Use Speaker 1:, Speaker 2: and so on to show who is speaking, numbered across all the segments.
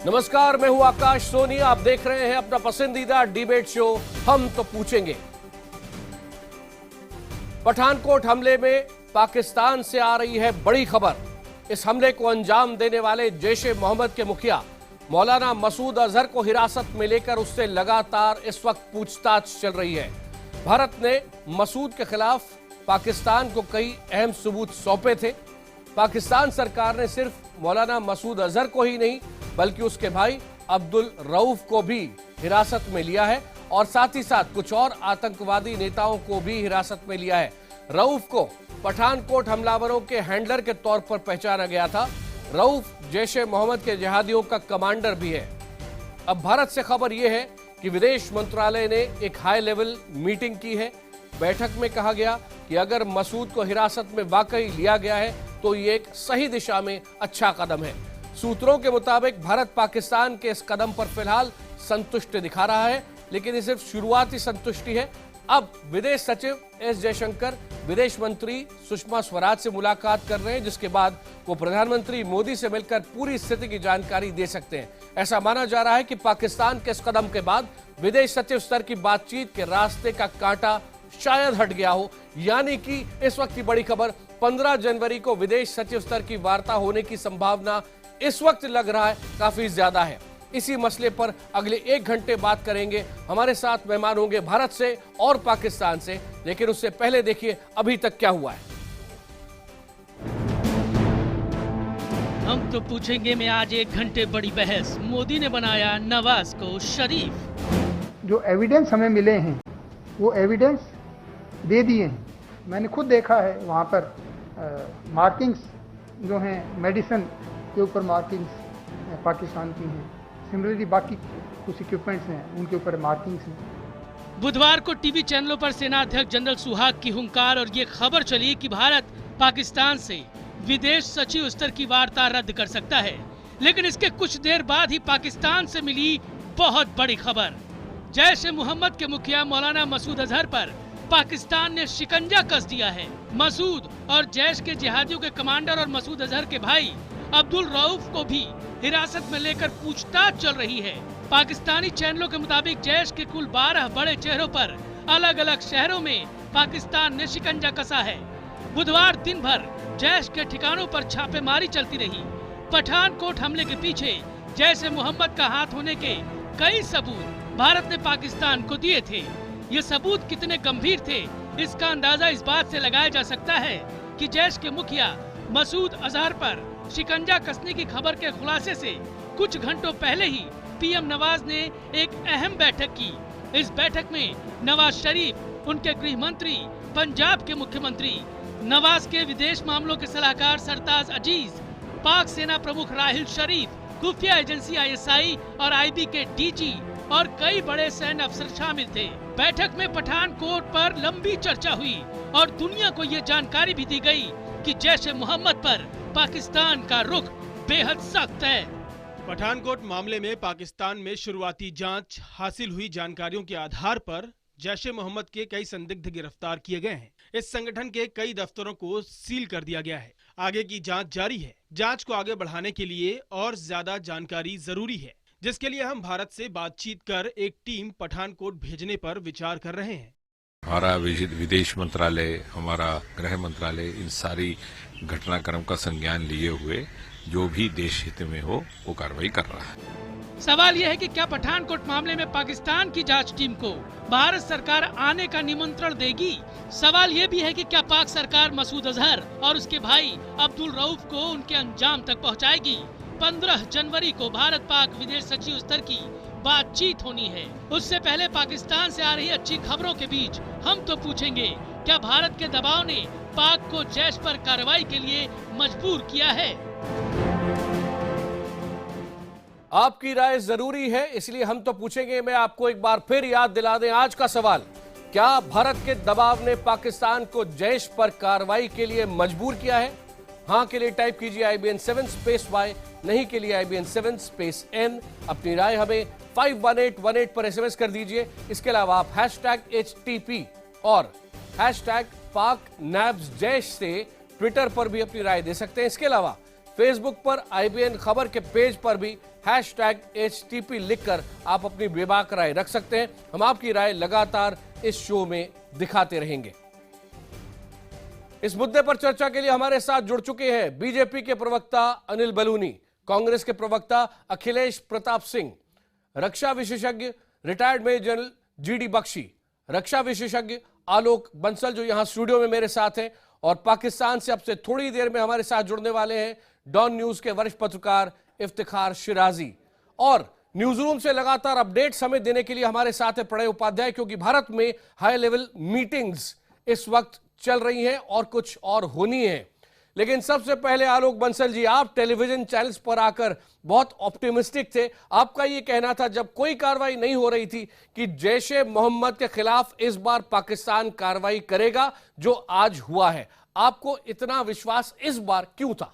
Speaker 1: नमस्कार, मैं हूं आकाश सोनी। आप देख रहे हैं अपना पसंदीदा डिबेट शो हम तो पूछेंगे। पठानकोट हमले में पाकिस्तान से आ रही है बड़ी खबर। इस हमले को अंजाम देने वाले जैश-ए-मोहम्मद के मुखिया मौलाना मसूद अजहर को हिरासत में लेकर उससे लगातार इस वक्त पूछताछ चल रही है। भारत ने मसूद के खिलाफ पाकिस्तान को कई अहम सबूत सौंपे थे। पाकिस्तान सरकार ने सिर्फ मौलाना मसूद अजहर को ही नहीं बल्कि उसके भाई अब्दुल रऊफ को भी हिरासत में लिया है और साथ ही साथ कुछ और आतंकवादी नेताओं को भी हिरासत में लिया है। रऊफ को पठानकोट हमलावरों के हैंडलर के तौर पर पहचाना गया था। रऊफ जैश-ए-मोहम्मद के जिहादियों का कमांडर भी है। अब भारत से खबर यह है कि विदेश मंत्रालय ने एक हाई लेवल मीटिंग की है। बैठक में कहा गया कि अगर मसूद को हिरासत में वाकई लिया गया है तो ये एक सही दिशा में अच्छा कदम है। सूत्रों के मुताबिक भारत पाकिस्तान के इस कदम पर फिलहाल संतुष्ट दिखा रहा है, लेकिन ये सिर्फ शुरुआती संतुष्टि है। अब विदेश सचिव एस जयशंकर विदेश मंत्री सुषमा स्वराज से मुलाकात कर रहे हैं, जिसके बाद वो प्रधानमंत्री मोदी से मिलकर पूरी स्थिति की जानकारी दे सकते हैं। ऐसा माना जा रहा है कि पाकिस्तान के इस कदम के बाद विदेश सचिव स्तर की बातचीत के रास्ते का कांटा शायद हट गया हो, यानी कि इस वक्त की बड़ी खबर 15 जनवरी को विदेश सचिव स्तर की वार्ता होने की संभावना इस वक्त लग रहा है काफी ज्यादा है। इसी मसले पर अगले 1 घंटे बात करेंगे। हमारे साथ मेहमान होंगे भारत से और पाकिस्तान से, लेकिन उससे पहले देखिए अभी तक क्या हुआ है।
Speaker 2: हम तो पूछेंगे में आज 1 घंटे बड़ी बहस। मोदी ने बनाया नवाज को शरीफ।
Speaker 3: जो एविडेंस हमें मिले हैं वो एविडेंस दे दिए हैं। मैंने खुद देखा है वहाँ पर मार्किंग्स जो हैं, मेडिसिन के ऊपर मार्किंग्स पाकिस्तान की हैं। सिमिलरली बाकी कुछ इक्विपमेंट्स हैं उनके ऊपर मार्किंग्स हैं।
Speaker 2: बुधवार को टीवी चैनलों पर सेना अध्यक्ष जनरल सुहाग की हुंकार और ये खबर चली कि भारत पाकिस्तान से विदेश सचिव स्तर की वार्ता रद्द कर सकता है। लेकिन इसके कुछ देर बाद ही पाकिस्तान से मिली बहुत बड़ी खबर। जैश-ए-मोहम्मद के मुखिया मौलाना मसूद अजहर पर पाकिस्तान ने शिकंजा कस दिया है। मसूद और जैश के जिहादियों के कमांडर और मसूद अजहर के भाई अब्दुल रऊफ को भी हिरासत में लेकर पूछताछ चल रही है। पाकिस्तानी चैनलों के मुताबिक जैश के कुल 12 बड़े चेहरों पर अलग अलग शहरों में पाकिस्तान ने शिकंजा कसा है। बुधवार दिन भर जैश के ठिकानों पर छापेमारी चलती रही। पठानकोट हमले के पीछे जैश-ए-मोहम्मद का हाथ होने के कई सबूत भारत ने पाकिस्तान को दिए थे। ये सबूत कितने गंभीर थे, इसका अंदाजा इस बात से लगाया जा सकता है कि जैश के मुखिया मसूद अजहर पर शिकंजा कसने की खबर के खुलासे से कुछ घंटों पहले ही पीएम नवाज ने एक अहम बैठक की। इस बैठक में नवाज शरीफ, उनके गृह मंत्री, पंजाब के मुख्यमंत्री, नवाज के विदेश मामलों के सलाहकार सरताज अजीज, पाक सेना प्रमुख राहिल शरीफ, खुफिया एजेंसी ISI और IB के DG और कई बड़े सैन्य अफसर शामिल थे। बैठक में पठानकोट पर लंबी चर्चा हुई और दुनिया को ये जानकारी भी दी गई कि जैश-ए-मोहम्मद पर पाकिस्तान का रुख बेहद सख्त है।
Speaker 4: पठानकोट मामले में पाकिस्तान में शुरुआती जांच हासिल हुई जानकारियों के आधार पर जैश-ए-मोहम्मद के कई संदिग्ध गिरफ्तार किए गए हैं। इस संगठन के कई दफ्तरों को सील कर दिया गया है। आगे की जांच जारी है। जांच को आगे बढ़ाने के लिए और ज्यादा जानकारी जरूरी है, जिसके लिए हम भारत से बातचीत कर एक टीम पठानकोट भेजने पर विचार कर रहे हैं।
Speaker 5: हमारा विदेश मंत्रालय, हमारा गृह मंत्रालय इन सारी घटनाक्रम का संज्ञान लिए हुए जो भी देश हित में हो वो कार्रवाई कर रहा है।
Speaker 2: सवाल यह है कि क्या पठानकोट मामले में पाकिस्तान की जांच टीम को भारत सरकार आने का निमंत्रण देगी? सवाल यह भी है कि क्या पाक सरकार मसूद अजहर और उसके भाई अब्दुल रऊफ को उनके अंजाम तक पहुंचाएगी? 15 जनवरी को भारत पाक विदेश सचिव स्तर की बातचीत होनी है। उससे पहले पाकिस्तान से आ रही अच्छी खबरों के बीच हम तो पूछेंगे, क्या भारत के दबाव ने पाक को जैश पर कार्रवाई के लिए मजबूर किया है?
Speaker 1: आपकी राय जरूरी है, इसलिए हम तो पूछेंगे में आपको एक बार फिर याद दिला दें आज का सवाल। क्या भारत के दबाव ने पाकिस्तान को जैश पर कार्रवाई के लिए मजबूर किया है? हाँ के लिए टाइप कीजिए IBN7 Y, नहीं के लिए IBN7 N। अपनी राय हमें 51818 पर SMS कर दीजिए। इसके अलावा आप #HTP और #PakNabsJaish से ट्विटर पर भी अपनी राय दे सकते हैं। इसके अलावा फेसबुक पर IBN खबर के पेज पर भी #HTP लिखकर आप अपनी बेबाक राय रख सकते हैं। हम आपकी राय लगातार इस शो में दिखाते रहेंगे। इस मुद्दे पर चर्चा के लिए हमारे साथ जुड़ चुके हैं बीजेपी के प्रवक्ता अनिल बलूनी, कांग्रेस के प्रवक्ता अखिलेश प्रताप सिंह, रक्षा विशेषज्ञ retired major general GD Bakshi, रक्षा विशेषज्ञ आलोक बंसल जो यहां स्टूडियो में मेरे साथ हैं, और पाकिस्तान से अब से थोड़ी देर में हमारे साथ जुड़ने वाले हैं डॉन न्यूज के वरिष्ठ पत्रकार इफ्तिखार शिराजी। और न्यूज रूम से लगातार अपडेट्स हमें देने के लिए हमारे साथ है प्रणय उपाध्याय, क्योंकि भारत में हाई लेवल मीटिंग्स इस वक्त चल रही हैं और कुछ और होनी है। लेकिन सबसे पहले आलोक बंसल जी, आप टेलीविजन चैनल्स पर आकर बहुत ऑप्टिमिस्टिक थे। आपका यह कहना था जब कोई कार्रवाई नहीं हो रही थी कि जैशे मोहम्मद के खिलाफ इस बार पाकिस्तान कार्रवाई करेगा, जो आज हुआ है। आपको इतना विश्वास इस बार क्यों था?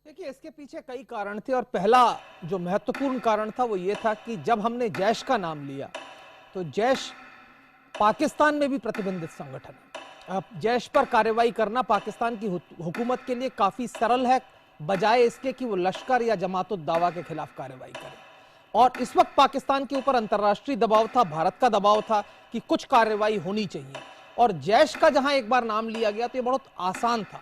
Speaker 6: देखिए, इसके पीछे कई कारण थे और पहला जो महत्वपूर्ण कारण था वो ये था कि जब हमने जैश का नाम लिया तो जैश पाकिस्तान में भी प्रतिबंधित संगठन है। अब जैश पर कार्रवाई करना पाकिस्तान की हुकूमत के लिए काफी सरल है, बजाय इसके कि वो लश्कर या जमात-उद-दावा के खिलाफ कार्रवाई करे। और इस वक्त पाकिस्तान के ऊपर अंतर्राष्ट्रीय दबाव था, भारत का दबाव था कि कुछ कार्रवाई होनी चाहिए। और जैश का जहां एक बार नाम लिया गया तो ये बहुत आसान था।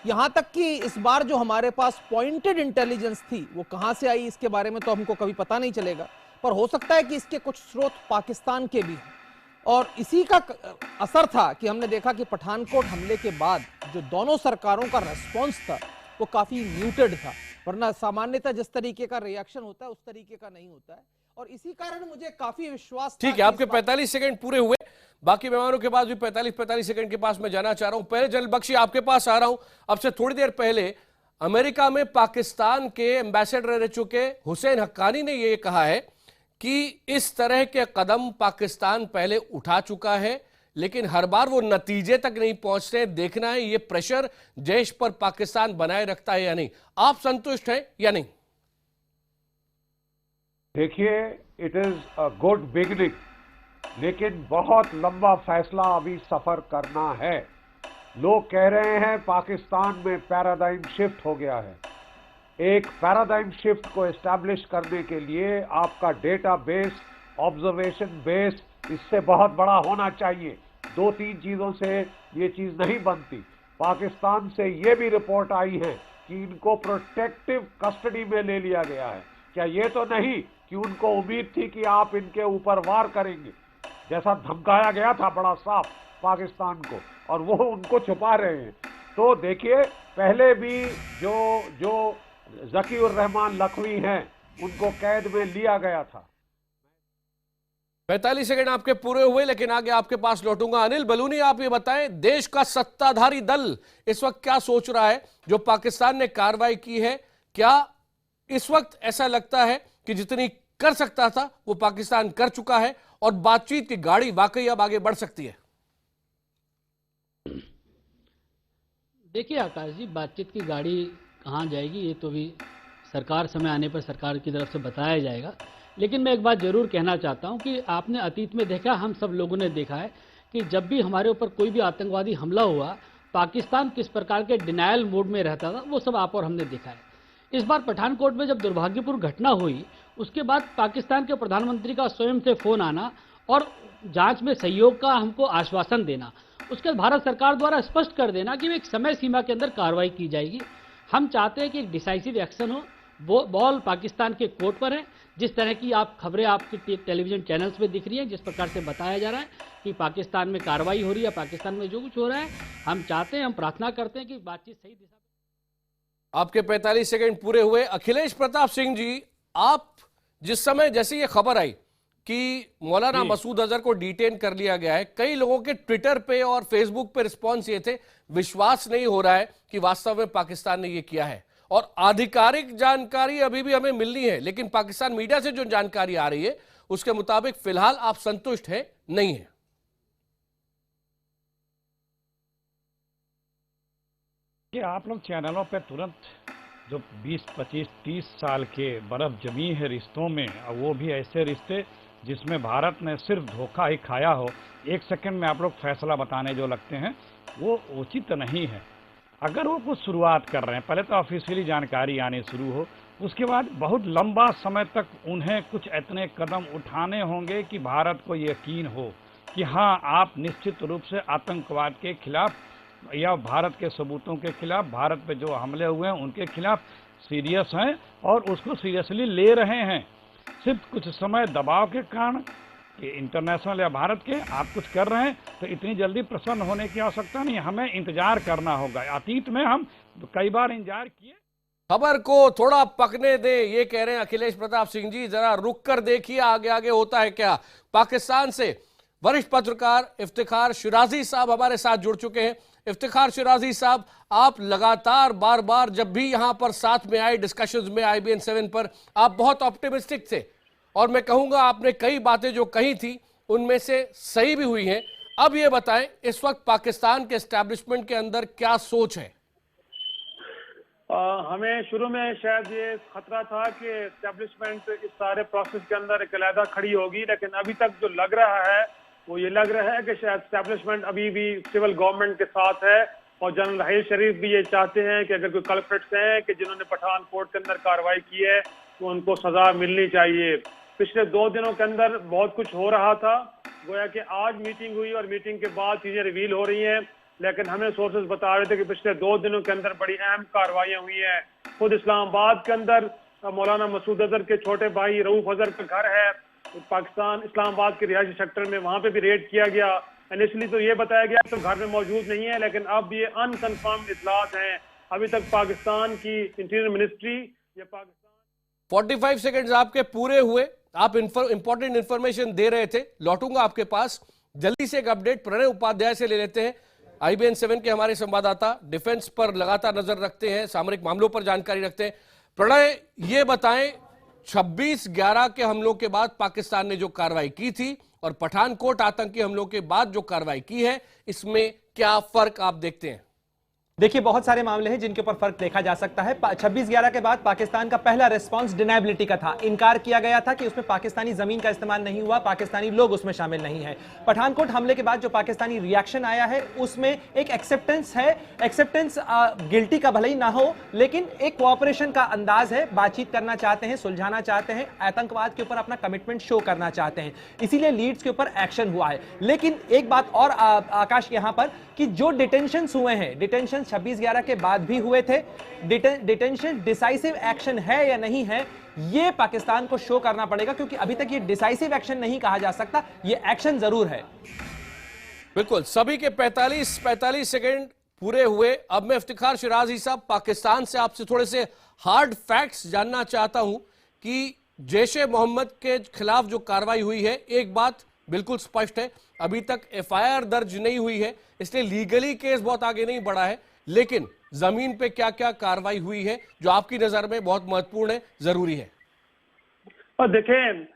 Speaker 6: यहां तक कि इस बार जो हमारे पास पॉइंटेड इंटेलिजेंस थी वो कहां से आई इसके बारे में तो हमको कभी पता नहीं चलेगा, पर हो सकता है कि इसके कुछ स्रोत पाकिस्तान के भी हैं। और इसी का असर था कि हमने देखा कि पठानकोट हमले के बाद जो दोनों सरकारों का रेस्पॉन्स था वो काफी म्यूटेड था, वरना सामान्यतः जिस तरीके का रिएक्शन होता है उस तरीके का नहीं होता है। और इसी कारण मुझे काफी विश्वास था।
Speaker 1: ठीक है, आपके 45 सेकंड पूरे हुए, बाकी मेहमानों के पास भी 45 सेकंड के पास मैं जाना चाह रहा हूं। पहले जनरल बख्शी आपके पास आ रहा हूं। अब से थोड़ी देर पहले अमेरिका में पाकिस्तान के एम्बेसडर रह चुके हुसैन हक्कानी ने यह कहा है कि इस तरह के कदम पाकिस्तान पहले उठा चुका है, लेकिन हर बार वो नतीजे तक नहीं पहुंचते। देखना है ये प्रेशर जैश पर पाकिस्तान बनाए रखता है या नहीं। आप संतुष्ट हैं या नहीं?
Speaker 7: देखिए, it is a good beginning, लेकिन बहुत लंबा फैसला अभी सफर करना है। लोग कह रहे हैं पाकिस्तान में पैराडाइम शिफ्ट हो गया है। एक पैराडाइम शिफ्ट को एस्टैब्लिश करने के लिए आपका डेटा बेस, ऑब्जर्वेशन बेस इससे बहुत बड़ा होना चाहिए। 2-3 चीज़ों से ये चीज़ नहीं बनती। पाकिस्तान से ये भी रिपोर्ट आई है कि इनको प्रोटेक्टिव कस्टडी में ले लिया गया है। क्या ये तो नहीं कि उनको उम्मीद थी कि आप इनके ऊपर वार करेंगे, जैसा धमकाया गया था बड़ा साफ पाकिस्तान को, और वो उनको छुपा रहे हैं। तो देखिए, पहले भी जो ज़कीउर रहमान लखवी हैं उनको कैद में लिया गया था।
Speaker 1: 45 सेकंड आपके पूरे हुए, लेकिन आगे आपके पास लौटूंगा। अनिल बलूनी, आप ये बताएं, देश का सत्ताधारी दल इस वक्त क्या सोच रहा है? जो पाकिस्तान ने कार्रवाई की है, क्या इस वक्त ऐसा लगता है कि जितनी कर सकता था वो पाकिस्तान कर चुका है और बातचीत की गाड़ी वाकई अब आगे बढ़ सकती है?
Speaker 8: देखिए आकाश जी, बातचीत की गाड़ी कहाँ जाएगी ये तो भी सरकार समय आने पर सरकार की तरफ से बताया जाएगा। लेकिन मैं एक बात जरूर कहना चाहता हूँ कि आपने अतीत में देखा, हम सब लोगों ने देखा है कि जब भी हमारे ऊपर कोई भी आतंकवादी हमला हुआ, पाकिस्तान किस प्रकार के डिनायल मोड में रहता था, वो सब आप और हमने देखा है। इस बार पठानकोट में जब दुर्भाग्यपूर्ण घटना हुई, उसके बाद पाकिस्तान के प्रधानमंत्री का स्वयं से फोन आना और जांच में सहयोग का हमको आश्वासन देना, उसके बाद भारत सरकार द्वारा स्पष्ट कर देना कि एक समय सीमा के अंदर कार्रवाई की जाएगी। हम चाहते हैं कि एक डिसाइसिव एक्शन हो। वो बॉल पाकिस्तान के कोर्ट पर है। जिस तरह की आप खबरें आपके टेलीविजन चैनल्स में दिख रही हैं, जिस प्रकार से बताया जा रहा है कि पाकिस्तान में कार्रवाई हो रही है, पाकिस्तान में जो कुछ हो रहा है, हम चाहते हैं, हम प्रार्थना करते हैं कि बातचीत सही दिशा में।
Speaker 1: आपके 45 सेकंड पूरे हुए। अखिलेश प्रताप सिंह जी, आप जिस समय जैसे ये खबर आई कि मौलाना मसूद अजहर को डिटेन कर लिया गया है, कई लोगों के ट्विटर पे और फेसबुक पे रिस्पॉन्स ये थे, विश्वास नहीं हो रहा है कि वास्तव में पाकिस्तान ने ये किया है। और आधिकारिक जानकारी अभी भी हमें मिलनी है, लेकिन पाकिस्तान मीडिया से जो जानकारी आ रही है उसके मुताबिक फिलहाल आप संतुष्ट हैं, नहीं है?
Speaker 9: कि आप लोग चैनलों पे तुरंत जो 20, 25, 30 साल के बर्फ जमी है रिश्तों में, और वो भी ऐसे रिश्ते जिसमें भारत ने सिर्फ धोखा ही खाया हो, 1 सेकंड में आप लोग फैसला बताने जो लगते हैं, वो उचित नहीं है। अगर वो कुछ शुरुआत कर रहे हैं, पहले तो ऑफिशियली जानकारी आनी शुरू हो, उसके बाद बहुत लंबा समय तक उन्हें कुछ इतने कदम उठाने होंगे कि भारत को यकीन हो कि हाँ, आप निश्चित रूप से आतंकवाद के खिलाफ या भारत के सबूतों के खिलाफ, भारत पे जो हमले हुए हैं उनके खिलाफ सीरियस हैं और उसको सीरियसली ले रहे हैं। सिर्फ कुछ समय दबाव के कारण कि इंटरनेशनल या भारत के आप कुछ कर रहे हैं तो इतनी जल्दी प्रसन्न होने की आवश्यकता नहीं, हमें इंतजार करना होगा। अतीत में हम कई बार इंतजार किए।
Speaker 1: खबर को थोड़ा पकने दे, ये कह रहे हैं अखिलेश प्रताप सिंह जी। जरा रुक कर देखिए आगे आगे होता है क्या। पाकिस्तान से वरिष्ठ पत्रकार इफ्तिखार शिराजी साहब हमारे साथ जुड़ चुके हैं। इफ्तिखार शिराजी साहब, आप लगातार बार बार जब भी यहां पर साथ में आए डिस्कशंस में IBN 7 पर, आप बहुत ऑप्टिमिस्टिक थे और मैं कहूंगा आपने कई बातें जो कही थी उनमें से सही भी हुई हैं। अब ये बताएं, इस वक्त पाकिस्तान के एस्टैब्लिशमेंट के अंदर क्या सोच है?
Speaker 10: हमें शुरू में शायद ये खतरा था कि एस्टेब्लिशमेंट इस सारे प्रोसेस के अंदर एक अलहदा खड़ी होगी, लेकिन अभी तक जो लग रहा है वो ये लग रहा है कि शायद एस्टेब्लिशमेंट अभी भी सिविल गवर्नमेंट के साथ है और जनरल राहील शरीफ भी ये चाहते हैं कि अगर कोई कल्प्रिट्स हैं कि जिन्होंने पठानकोट के अंदर कार्रवाई की है तो उनको सजा मिलनी चाहिए। पिछले 2 दिनों के अंदर बहुत कुछ हो रहा था, गोया कि आज मीटिंग हुई और मीटिंग के बाद चीजें रिवील हो रही हैं, लेकिन हमें सोर्सेज बता रहे थे कि पिछले 2 दिनों के अंदर बड़ी अहम कार्रवाइयां हुई हैं। खुद इस्लामाबाद के अंदर मौलाना मसूद अजहर के छोटे भाई रऊफ अजहर का घर है पाकिस्तान इस्लामाबाद के रिहायशी सेक्टर में, वहां पे भी रेड किया गया। इनिशियली तो ये बताया गया तो घर में मौजूद नहीं है, लेकिन अब ये अनकन्फर्म इतलात हैं। अभी तक पाकिस्तान की इंटीरियर मिनिस्ट्री या पाकिस्तान
Speaker 1: 45 सेकेंड्स आपके पूरे हुए। आप इंपॉर्टेंट इंफॉर्मेशन दे रहे थे, लौटूंगा आपके पास। जल्दी से एक अपडेट प्रणय उपाध्याय से ले लेते हैं। IBN 7 के हमारे संवाददाता डिफेंस पर लगातार नजर रखते हैं, सामरिक मामलों पर जानकारी रखते हैं। प्रणय, ये बताएं 26/11 के हमलों के बाद पाकिस्तान ने जो कार्रवाई की थी और पठानकोट आतंकी हमलों के बाद जो कार्रवाई की है, इसमें क्या फर्क आप देखते हैं?
Speaker 11: देखिए, बहुत सारे मामले हैं जिनके ऊपर फर्क देखा जा सकता है। 26/11 के बाद पाकिस्तान का पहला रिस्पांस डिनाइबिलिटी का था। इनकार किया गया था कि उसमें पाकिस्तानी जमीन का इस्तेमाल नहीं हुआ, पाकिस्तानी लोग उसमें शामिल नहीं है। पठानकोट हमले के बाद जो पाकिस्तानी रिएक्शन आया है उसमें एक एक्सेप्टेंस है। एक्सेप्टेंस गिल्टी का भले ही ना हो, लेकिन एक कोऑपरेशन का अंदाज है। बातचीत करना चाहते हैं, सुलझाना चाहते हैं, आतंकवाद के ऊपर अपना कमिटमेंट शो करना चाहते हैं, इसीलिए लीड्स के ऊपर एक्शन हुआ है। लेकिन एक बात और आकाश यहां पर कि जो डिटेंशन हुए हैं, डिटेंशन 26/11 के बाद भी हुए थे। डिटेंशन डिसाइसिव एक्शन है या नहीं है, यह पाकिस्तान को शो करना पड़ेगा, क्योंकि अभी तक ये डिसाइसिव एक्शन नहीं कहा जा सकता, ये एक्शन जरूर है।
Speaker 1: बिल्कुल, सभी के 45 सेकेंड पूरे हुए। अब मैं इफ्तिखार शिराजी साहब, पाकिस्तान से आपसे थोड़े से हार्ड फैक्ट्स जानना चाहता हूं कि जैश-ए मोहम्मद के खिलाफ जो कार्रवाई हुई है, एक बात बिल्कुल स्पष्ट है, अभी तक FIR दर्ज नहीं हुई है, इसलिए लीगली केस बहुत आगे नहीं बढ़ा है। लेकिन जमीन पे क्या क्या कार्रवाई हुई है जो आपकी नजर में बहुत महत्वपूर्ण है, जरूरी है?
Speaker 10: और देखें,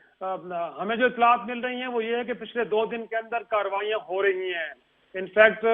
Speaker 10: हमें जो इतलात मिल रही हैं वो ये है कि पिछले 2 दिन के अंदर कार्रवाइयां हो रही हैं। इनफैक्ट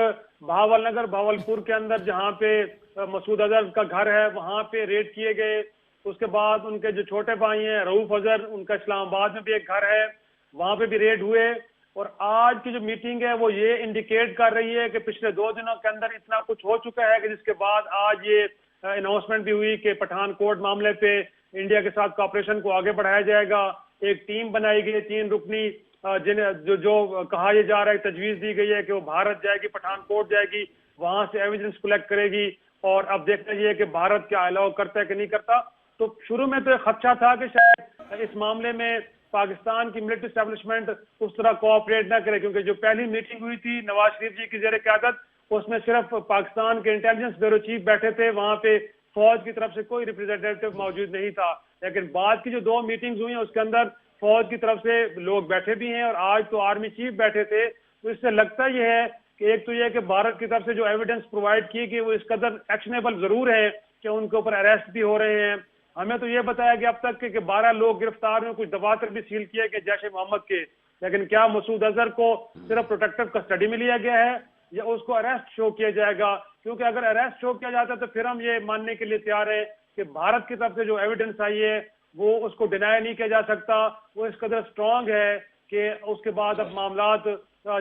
Speaker 10: बहावल नगर, भावलपुर के अंदर जहां पे मसूद अजहर का घर है, वहां पे रेड किए गए। उसके बाद उनके जो छोटे भाई हैं रऊफ अजहर, उनका इस्लामाबाद में भी एक घर है, वहां पे भी रेड हुए। और आज की जो मीटिंग है वो ये इंडिकेट कर रही है कि पिछले 2 दिनों के अंदर इतना कुछ हो चुका है कि जिसके बाद आज ये अनाउंसमेंट भी हुई कि पठानकोट मामले पे इंडिया के साथ कॉपरेशन को आगे बढ़ाया जाएगा। एक टीम बनाई गई है 3 रुकनी, जो कहा यह जा रहा है, तजवीज दी गई है कि वो भारत जाएगी, पठानकोट जाएगी, वहां से एविडेंस कलेक्ट करेगी और अब देखना ये है कि भारत क्या अलाउ करता है कि नहीं करता। तो शुरू में तो एक खदशा था कि शायद इस मामले में पाकिस्तान की मिलिट्री एस्टेब्लिशमेंट उस तरह कोऑपरेट ना करे, क्योंकि जो पहली मीटिंग हुई थी नवाज शरीफ जी की ज़ेर क़यादत, उसमें सिर्फ पाकिस्तान के इंटेलिजेंस ब्यूरो चीफ बैठे थे, वहां पे फौज की तरफ से कोई रिप्रेजेंटेटिव मौजूद नहीं था। लेकिन बाद की जो 2 मीटिंग्स हुई हैं उसके अंदर फौज की तरफ से लोग बैठे भी हैं और आज तो आर्मी चीफ बैठे थे। तो इससे लगता यह है कि एक तो यह कि भारत की तरफ से जो एविडेंस प्रोवाइड की गई वो इस कदर एक्शनेबल जरूर है कि उनके ऊपर अरेस्ट भी हो रहे हैं। हमें तो ये बताया गया अब तक कि 12 लोग गिरफ्तार हुए, कुछ दफातर भी सील किए गए जैश-ए-मोहम्मद के। लेकिन क्या मसूद अजहर को सिर्फ प्रोटेक्टिव कस्टडी में लिया गया है या उसको अरेस्ट शो किया जाएगा? क्योंकि अगर अरेस्ट शो किया जाता है तो फिर हम ये मानने के लिए तैयार है कि भारत की तरफ से जो एविडेंस आई है वो उसको डिनाई नहीं किया जा सकता, वो इस कदर स्ट्रांग है कि उसके बाद अब मामलात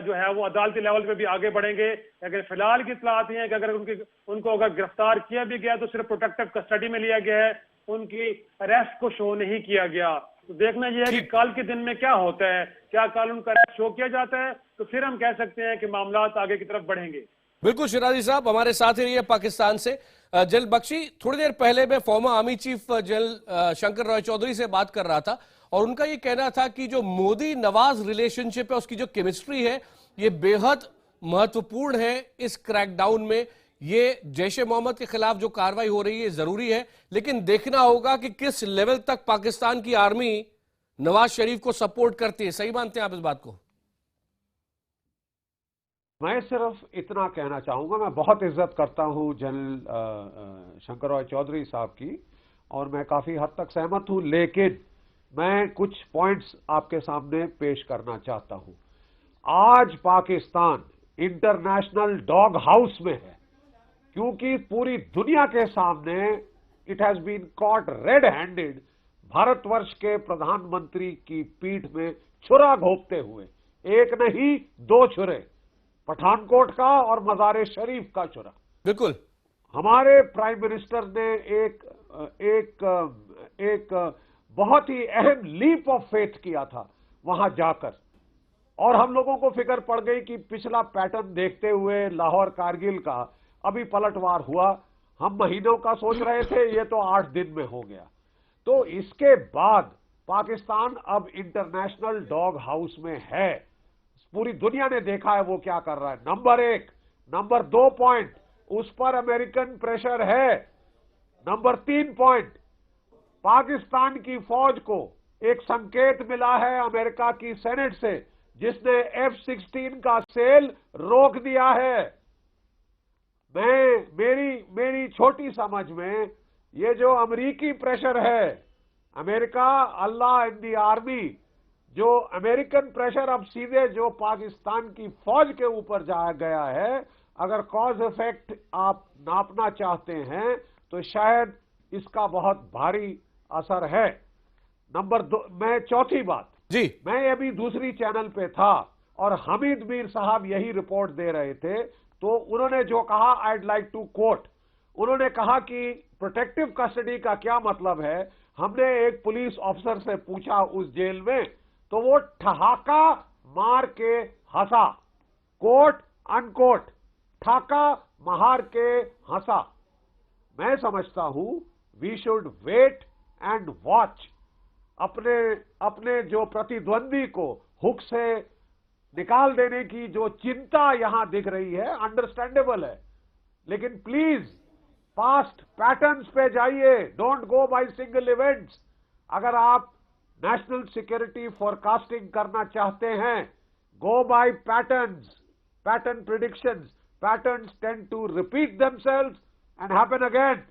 Speaker 10: जो है वो अदालती लेवल पे भी आगे बढ़ेंगे। लेकिन फिलहाल की इतलात हैं कि अगर उनको अगर गिरफ्तार किया भी गया तो सिर्फ प्रोटेक्टिव कस्टडी में लिया गया है, उनकी अरेस्ट को शो नहीं किया गया। तो देखना यह है कि कल के दिन में क्या होता है, क्या कल उनका अरेस्ट शो किया जाता है तो फिर हम कह सकते हैं कि मामला आगे की तरफ बढ़ेंगे।
Speaker 1: बिल्कुल शिराजी साहब हमारे साथ ही रहिए पाकिस्तान से। जनरल बख्शी, थोड़ी देर पहले मैं former army chief general Shankar Roy Chowdhury से बात कर रहा था और उनका ये कहना था कि जो मोदी नवाज रिलेशनशिप है उसकी जो केमिस्ट्री है ये बेहद महत्वपूर्ण है इस क्रैकडाउन में। ये जैश ए मोहम्मद के खिलाफ जो कार्रवाई हो रही है जरूरी है, लेकिन देखना होगा कि किस लेवल तक पाकिस्तान की आर्मी नवाज शरीफ को सपोर्ट करती है। सही मानते हैं आप इस बात को?
Speaker 7: मैं सिर्फ इतना कहना चाहूंगा, मैं बहुत इज्जत करता हूं जनरल शंकर रॉय चौधरी साहब की और मैं काफी हद तक सहमत हूं, लेकिन मैं कुछ पॉइंट्स आपके सामने पेश करना चाहता हूं। आज पाकिस्तान इंटरनेशनल डॉग हाउस में है क्योंकि पूरी दुनिया के सामने it has been caught red handed भारतवर्ष के प्रधानमंत्री की पीठ में छुरा घोंपते हुए। एक नहीं दो छुरे, पठानकोट का और मज़ार शरीफ का छुरा।
Speaker 1: बिल्कुल
Speaker 7: हमारे प्राइम मिनिस्टर ने एक बहुत ही अहम लीप ऑफ फेथ किया था वहां जाकर, और हम लोगों को फिक्र पड़ गई कि पिछला पैटर्न देखते हुए लाहौर कारगिल का अभी पलटवार हुआ। हम महीनों का सोच रहे थे, ये तो 8 दिन में हो गया। तो इसके बाद पाकिस्तान अब इंटरनेशनल डॉग हाउस में है। पूरी दुनिया ने देखा है वो क्या कर रहा है। नंबर 1, नंबर 2 पॉइंट, उस पर अमेरिकन प्रेशर है। नंबर 3 पॉइंट, पाकिस्तान की फौज को एक संकेत मिला है अमेरिका की सेनेट से, जिसने F-16 का सेल रोक दिया है। मेरी छोटी समझ में ये जो अमेरिकी प्रेशर है, अमेरिका, अल्लाह इन दी आर्मी, जो अमेरिकन प्रेशर अब सीधे जो पाकिस्तान की फौज के ऊपर जाया गया है, अगर कॉज इफेक्ट आप नापना चाहते हैं तो शायद इसका बहुत भारी असर है। नंबर 2, मैं चौथी बात
Speaker 1: जी,
Speaker 7: मैं अभी दूसरी चैनल पे था और हमीद मीर साहब यही रिपोर्ट दे रहे थे, तो उन्होंने जो कहा, आईड लाइक टू कोट, उन्होंने कहा कि प्रोटेक्टिव कस्टडी का क्या मतलब है। हमने एक पुलिस ऑफिसर से पूछा उस जेल में, तो वो ठहाका मार के हंसा, कोट अनकोट, ठाका मार के हंसा। मैं समझता हूं we should wait and watch. अपने जो प्रतिद्वंदी को हुक से निकाल देने की जो चिंता यहां दिख रही है, अंडरस्टैंडेबल है, लेकिन प्लीज पास्ट पैटर्न्स पे जाइए, don't go by single events. अगर आप नेशनल सिक्योरिटी फोरकास्टिंग करना चाहते हैं, go by patterns, pattern predictions. Patterns tend to repeat themselves and happen again.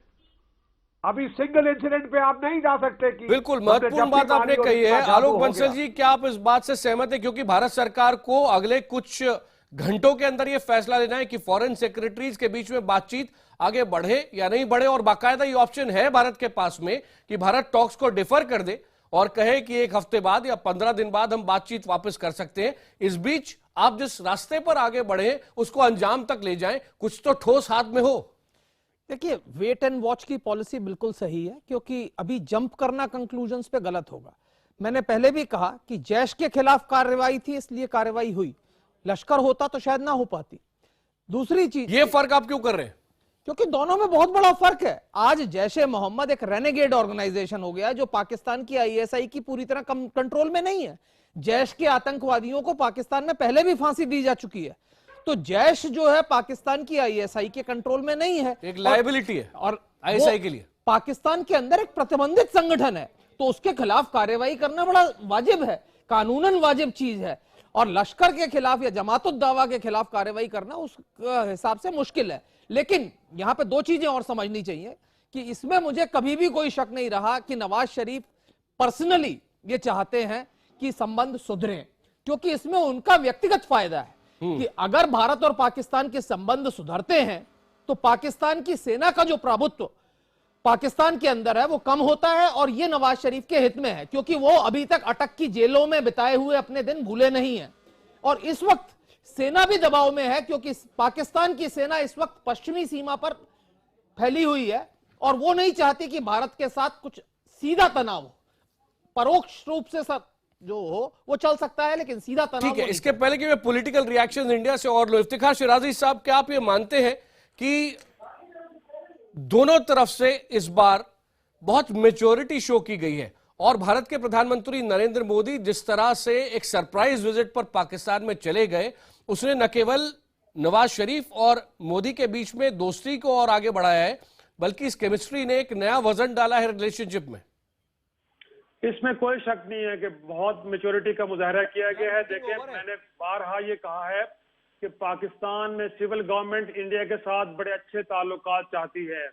Speaker 7: अभी सिंगल इंसिडेंट पे आप नहीं जा सकते कि
Speaker 1: बिल्कुल महत्वपूर्ण बात आपने कही है। आलोक बंसल जी, क्या आप इस बात से सहमत हैं, क्योंकि भारत सरकार को अगले कुछ घंटों के अंदर यह फैसला लेना है कि फॉरेन सेक्रेटरीज के बीच में बातचीत आगे बढ़े या नहीं बढ़े, और बाकायदा ये ऑप्शन है भारत के पास में कि भारत टॉक्स को डिफर कर दे और कहे कि 1 हफ्ते बाद या 15 दिन बाद हम बातचीत वापस कर सकते हैं। इस बीच आप जिस रास्ते पर आगे बढ़े उसको अंजाम तक ले जाएं, कुछ तो ठोस हाथ में हो।
Speaker 6: देखिए, वेट एंड वॉच की पॉलिसी बिल्कुल सही है, क्योंकि अभी जंप करना कंक्लूजन्स पे गलत होगा। मैंने पहले भी कहा कि जैश के खिलाफ कार्रवाई थी, इसलिए कार्रवाई हुई। लश्कर होता तो शायद ना हो पाती। दूसरी चीज,
Speaker 1: ये फर्क आप क्यों कर रहे हैं?
Speaker 6: क्योंकि दोनों में बहुत बड़ा फर्क है। आज जैश ए मोहम्मद एक रेनेगेड ऑर्गेनाइजेशन हो गया जो पाकिस्तान की ISI की पूरी तरह कंट्रोल में नहीं है। जैश के आतंकवादियों को पाकिस्तान में पहले भी फांसी दी जा चुकी है। तो जैश जो है पाकिस्तान की ISI के कंट्रोल में नहीं है,
Speaker 1: एक लायबिलिटी है
Speaker 6: और
Speaker 1: ISI के लिए।
Speaker 6: पाकिस्तान के अंदर एक प्रतिबंधित संगठन है, तो उसके खिलाफ कार्रवाई करना बड़ा वाजिब है, कानूनन वाजिब चीज है। और लश्कर के खिलाफ या जमातुद दावा के खिलाफ कार्रवाई करना उस हिसाब से मुश्किल है। लेकिन यहां पे 2 चीजें और समझनी चाहिए कि इसमें मुझे कभी भी कोई शक नहीं रहा कि नवाज शरीफ पर्सनली ये चाहते हैं कि संबंध सुधरें, क्योंकि इसमें उनका व्यक्तिगत फायदा है कि अगर भारत और पाकिस्तान के संबंध सुधरते हैं तो पाकिस्तान की सेना का जो प्रभुत्व पाकिस्तान के अंदर है वो कम होता है, और ये नवाज शरीफ के हित में है, क्योंकि वो अभी तक अटक की जेलों में बिताए हुए अपने दिन भूले नहीं हैं। और इस वक्त सेना भी दबाव में है, क्योंकि पाकिस्तान की सेना इस वक्त पश्चिमी सीमा पर फैली हुई है और वो नहीं चाहती कि भारत के साथ कुछ सीधा तनाव हो। परोक्ष रूप से सब जो हो वो चल सकता है, लेकिन सीधा तनाव
Speaker 1: ठीक है।
Speaker 6: वो नहीं
Speaker 1: इसके पहले कि मैं पॉलिटिकल रिएक्शन इंडिया से और लो, इफ्तिखार शिराजी साहब, क्या आप ये मानते हैं कि दोनों तरफ से इस बार बहुत मेच्योरिटी शो की गई है और भारत के प्रधानमंत्री नरेंद्र मोदी जिस तरह से एक सरप्राइज विजिट पर पाकिस्तान में चले गए, उसने न केवल नवाज शरीफ और मोदी के बीच में दोस्ती को और आगे बढ़ाया है, बल्कि इस केमिस्ट्री ने एक नया वजन डाला है रिलेशनशिप में?
Speaker 10: इसमें कोई शक नहीं है कि बहुत मेच्योरिटी का मुजाहरा किया गया है। देखिए, मैंने बारहा ये कहा है कि पाकिस्तान में सिविल गवर्नमेंट इंडिया के साथ बड़े अच्छे ताल्लुकात चाहती है।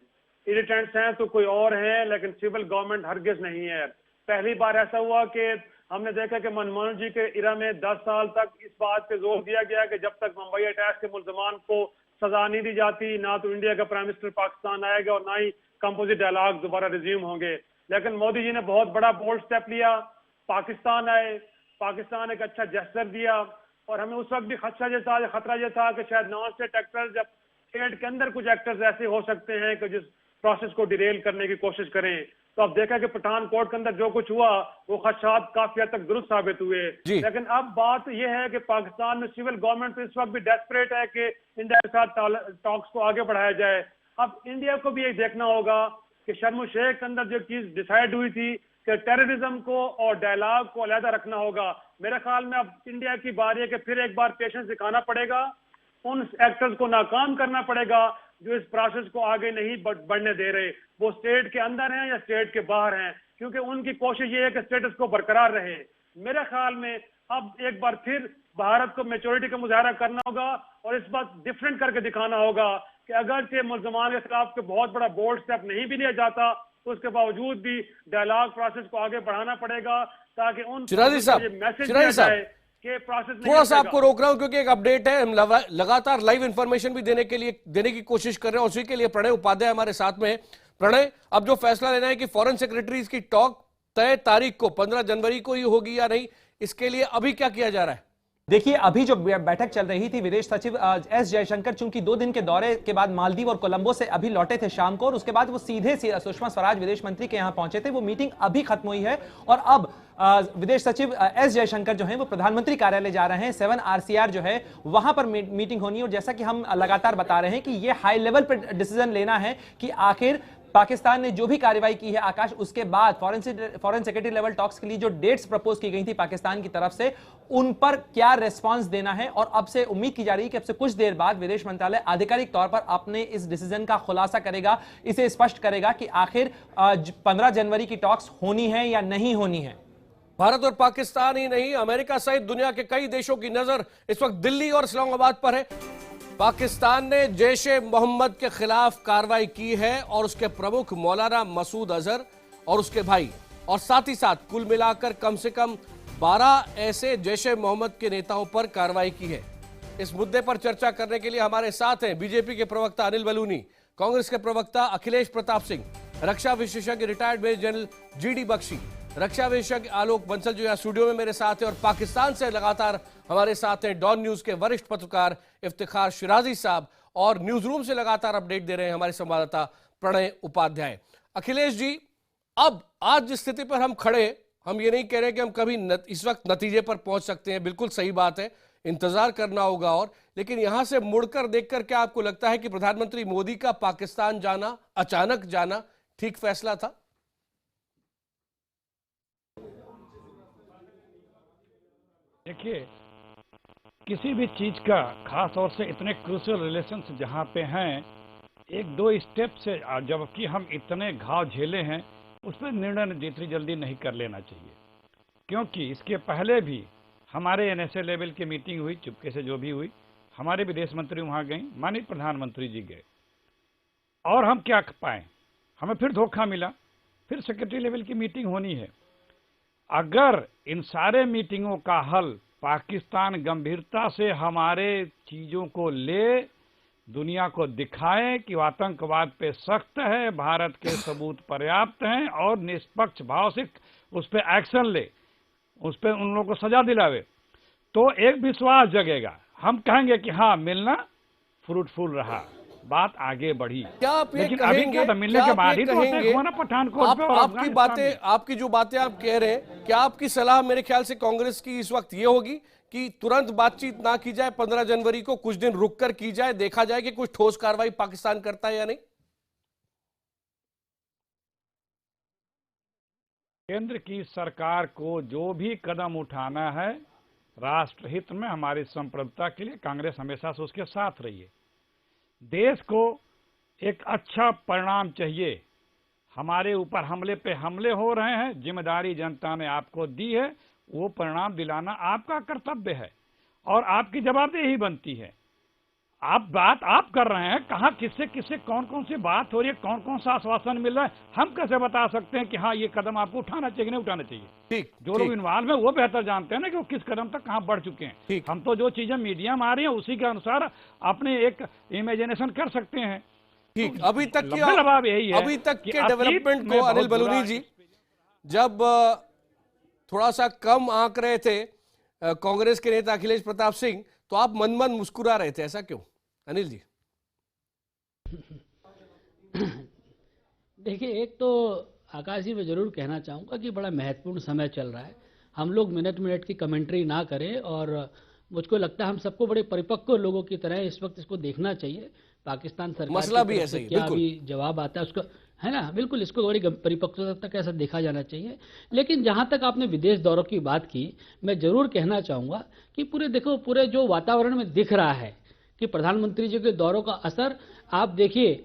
Speaker 10: इरिटेंट्स हैं तो कोई और हैं, लेकिन सिविल गवर्नमेंट हरगिज नहीं है। पहली बार ऐसा हुआ कि हमने देखा कि मनमोहन जी के इरा में 10 साल तक इस बात पे जोर दिया गया कि जब तक मुंबई अटैक के मुल्जमान को सजा नहीं दी जाती, ना तो इंडिया का प्राइम मिनिस्टर पाकिस्तान आएगा और ना ही कंपोजिट डायलॉग दोबारा रिज्यूम होंगे। लेकिन मोदी जी ने बहुत बड़ा बोल्ड स्टेप लिया, पाकिस्तान आए, पाकिस्तान एक अच्छा जेस्चर दिया और हमें उस वक्त भी खतरा ये था कि शायद नॉन स्टेट एक्टर्स जब स्टेट के अंदर कुछ एक्टर्स ऐसे हो सकते हैं कि जिस प्रोसेस को डिरेल करने की कोशिश करें। तो अब देखा कि पठानकोट के अंदर जो कुछ हुआ वो खदशात काफी हद तक दुरुस्त साबित हुए। लेकिन अब बात यह है कि पाकिस्तान में सिविल गवर्नमेंट तो इस वक्त भी डेस्परेट है कि इंडिया के साथ टॉक्स को आगे बढ़ाया जाए। अब इंडिया को भी ये देखना होगा कि शर्म शेख के अंदर जो चीज डिसाइड हुई थी कि टेररिज्म को और डायलॉग को अलहदा रखना होगा, मेरे ख्याल में अब इंडिया की बारी है कि फिर एक बार पेशेंस दिखाना पड़ेगा, उन एक्टर्स को नाकाम करना पड़ेगा जो इस प्रोसेस को आगे नहीं बढ़ने दे रहे, वो स्टेट के अंदर हैं या स्टेट के बाहर हैं, क्योंकि उनकी कोशिश ये है कि स्टेटस को बरकरार रहे। मेरे ख्याल में अब एक बार फिर भारत को मैच्योरिटी का मुजाहरा करना होगा और इस बात डिफरेंट करके दिखाना होगा कि अगर से मुल्जमान के खिलाफ के बहुत बड़ा बोल्ड स्टेप नहीं भी लिया जाता तो उसके बावजूद भी डायलॉग प्रोसेस को आगे बढ़ाना पड़ेगा ताकि उन मैसेज दिया जाए कि प्रोसेस
Speaker 1: थोड़ा सा आपको रोक रहा हूं क्योंकि एक अपडेट है, हम लगातार लाइव इंफॉर्मेशन भी देने की कोशिश कर रहे हैं। उसी के लिए प्रणय उपाध्याय हमारे साथ में। प्रणय, अब जो फैसला लेना है कि फॉरेन सेक्रेटरीज की टॉक तय तारीख को 15 जनवरी को ही होगी या नहीं, इसके लिए अभी क्या किया जा रहा है?
Speaker 11: देखिए, अभी जो बैठक चल रही थी, विदेश सचिव एस जयशंकर चूंकि 2 दिन के दौरे के बाद मालदीव और कोलंबो से अभी लौटे थे शाम को, और उसके बाद वो सीधे सुषमा स्वराज विदेश मंत्री के यहां पहुंचे थे। वो मीटिंग अभी खत्म हुई है और अब विदेश सचिव एस जयशंकर जो है वो प्रधानमंत्री कार्यालय जा रहे हैं। 7 RCR जो है वहां पर मीटिंग होनी है। और जैसा कि हम लगातार बता रहे हैं कि ये हाई लेवल पर डिसीजन लेना है कि आखिर पाकिस्तान ने जो भी कार्रवाई की है आकाश, उसके बाद फॉरेन सेक्रेटरी लेवल टॉक्स के लिए जो डेट्स प्रपोज की गई थी पाकिस्तान की तरफ से, उन पर क्या रेस्पॉन्स देना है। और अब से उम्मीद की जा रही है कि अब से कुछ देर बाद विदेश मंत्रालय आधिकारिक तौर पर अपने इस डिसीजन का खुलासा करेगा, इसे स्पष्ट करेगा कि आखिर 15 जनवरी की टॉक्स होनी है या नहीं होनी है।
Speaker 1: भारत और पाकिस्तान ही नहीं, अमेरिका सहित दुनिया के कई देशों की नजर इस वक्त दिल्ली और इस्लामाबाद पर है। पाकिस्तान ने जैश-ए मोहम्मद के खिलाफ कार्रवाई की है और उसके प्रमुख मौलाना मसूद अजहर और उसके भाई और साथ ही साथ कुल मिलाकर कम से कम 12 ऐसे जैश-ए मोहम्मद के नेताओं पर कार्रवाई की है। इस मुद्दे पर चर्चा करने के लिए हमारे साथ हैं बीजेपी के प्रवक्ता अनिल बलूनी, कांग्रेस के प्रवक्ता अखिलेश प्रताप सिंह, रक्षा विशेषज्ञ retired major general GD Bakshi, रक्षा विशेषज्ञ आलोक बंसल जो यहाँ स्टूडियो में मेरे साथ है, और पाकिस्तान से लगातार हमारे साथ हैं डॉन न्यूज के वरिष्ठ पत्रकार इफ्तिखार शिराजी साहब और न्यूज रूम से लगातार अपडेट दे रहे हैं हमारे संवाददाता प्रणय उपाध्याय। अखिलेश जी, अब आज जिस स्थिति पर हम खड़े, हम ये नहीं कह रहे कि हम कभी इस वक्त नतीजे पर पहुंच सकते हैं, बिल्कुल सही बात है, इंतजार करना होगा। और लेकिन यहां से मुड़कर देखकर क्या आपको लगता है कि प्रधानमंत्री मोदी का पाकिस्तान जाना, अचानक जाना, ठीक फैसला था?
Speaker 9: देखिए, किसी भी चीज का खास तौर से इतने क्रूशियल रिलेशंस जहाँ पे हैं, 1-2 स्टेप से जबकि हम इतने घाव झेले हैं, उस पर निर्णय जितनी जल्दी नहीं कर लेना चाहिए। क्योंकि इसके पहले भी हमारे NSA लेवल की मीटिंग हुई, चुपके से जो भी हुई, हमारे विदेश मंत्री वहाँ गए, माननीय प्रधानमंत्री जी गए, और हम क्या पाए, हमें फिर धोखा मिला, फिर सेक्रेटरी लेवल की मीटिंग होनी है। अगर इन सारे मीटिंगों का हल पाकिस्तान गंभीरता से हमारे चीजों को ले, दुनिया को दिखाए कि आतंकवाद पे सख्त है, भारत के सबूत पर्याप्त हैं और निष्पक्ष भाव से उस पर एक्शन ले, उस पर उन लोगों को सजा दिलावे, तो एक विश्वास जगेगा। हम कहेंगे कि हाँ, मिलना फ्रूटफुल रहा, बात आगे बढ़ी।
Speaker 1: क्या आप ये
Speaker 9: लेकिन अभी
Speaker 1: कहेंगे,
Speaker 9: क्या था, मिलने के बाद ही तो अटैक हुआ ना पठानकोट पे और
Speaker 1: आपकी
Speaker 9: अफगानिस्तान में।
Speaker 1: आपकी जो बातें आप कह रहे हैं, क्या आपकी सलाह मेरे ख्याल से कांग्रेस की इस वक्त ये होगी कि तुरंत बातचीत ना की जाए, 15 जनवरी को कुछ दिन रुक कर की जाए, देखा जाए कि कुछ ठोस कार्रवाई पाकिस्तान करता है या नहीं?
Speaker 9: केंद्र की सरकार को जो भी कदम उठाना है राष्ट्रहित में, हमारी संप्रभुता के लिए कांग्रेस हमेशा से उसके साथ रही है। देश को एक अच्छा परिणाम चाहिए। हमारे ऊपर हमले पे हमले हो रहे हैं, जिम्मेदारी जनता ने आपको दी है, वो परिणाम दिलाना आपका कर्तव्य है और आपकी जवाबदेही बनती है। बात आप कर रहे हैं, कहाँ किससे किससे कौन कौन सी बात हो रही है, कौन कौन सा आश्वासन मिल रहा है, हम कैसे बता सकते हैं कि हाँ ये कदम आपको उठाना चाहिए नहीं उठाना चाहिए।
Speaker 1: ठीक,
Speaker 9: जो लोग इन्वॉल्व है वो बेहतर जानते हैं ना कि वो किस कदम तक कहाँ बढ़ चुके हैं। हम तो जो चीजें मीडिया में आ रही हैं उसी के अनुसार अपने एक इमेजिनेशन कर सकते हैं।
Speaker 1: ठीक, अभी तक
Speaker 9: यही है,
Speaker 1: अभी तक के डेवलपमेंट को अनिल बलूनी जी जब थोड़ा सा कम आंक रहे थे कांग्रेस के नेता अखिलेश प्रताप सिंह, तो आप मन मन मुस्कुरा रहे थे, ऐसा क्यों अनिल जी?
Speaker 8: देखिए, एक तो आकाश जी मैं जरूर कहना चाहूँगा कि बड़ा महत्वपूर्ण समय चल रहा है। हम लोग मिनट मिनट की कमेंट्री ना करें और मुझको लगता है हम सबको बड़े परिपक्व लोगों की तरह इस वक्त इसको देखना चाहिए। पाकिस्तान सरकार
Speaker 1: मसला भी ऐसा ही
Speaker 8: क्या अभी जवाब आता है उसका, है ना, बिल्कुल इसको बड़ी परिपक्वता तक ऐसा देखा जाना चाहिए। लेकिन जहाँ तक आपने विदेश दौरों की बात की, मैं जरूर कहना चाहूँगा कि पूरे जो वातावरण में दिख रहा है कि प्रधानमंत्री जी के दौरों का असर, आप देखिए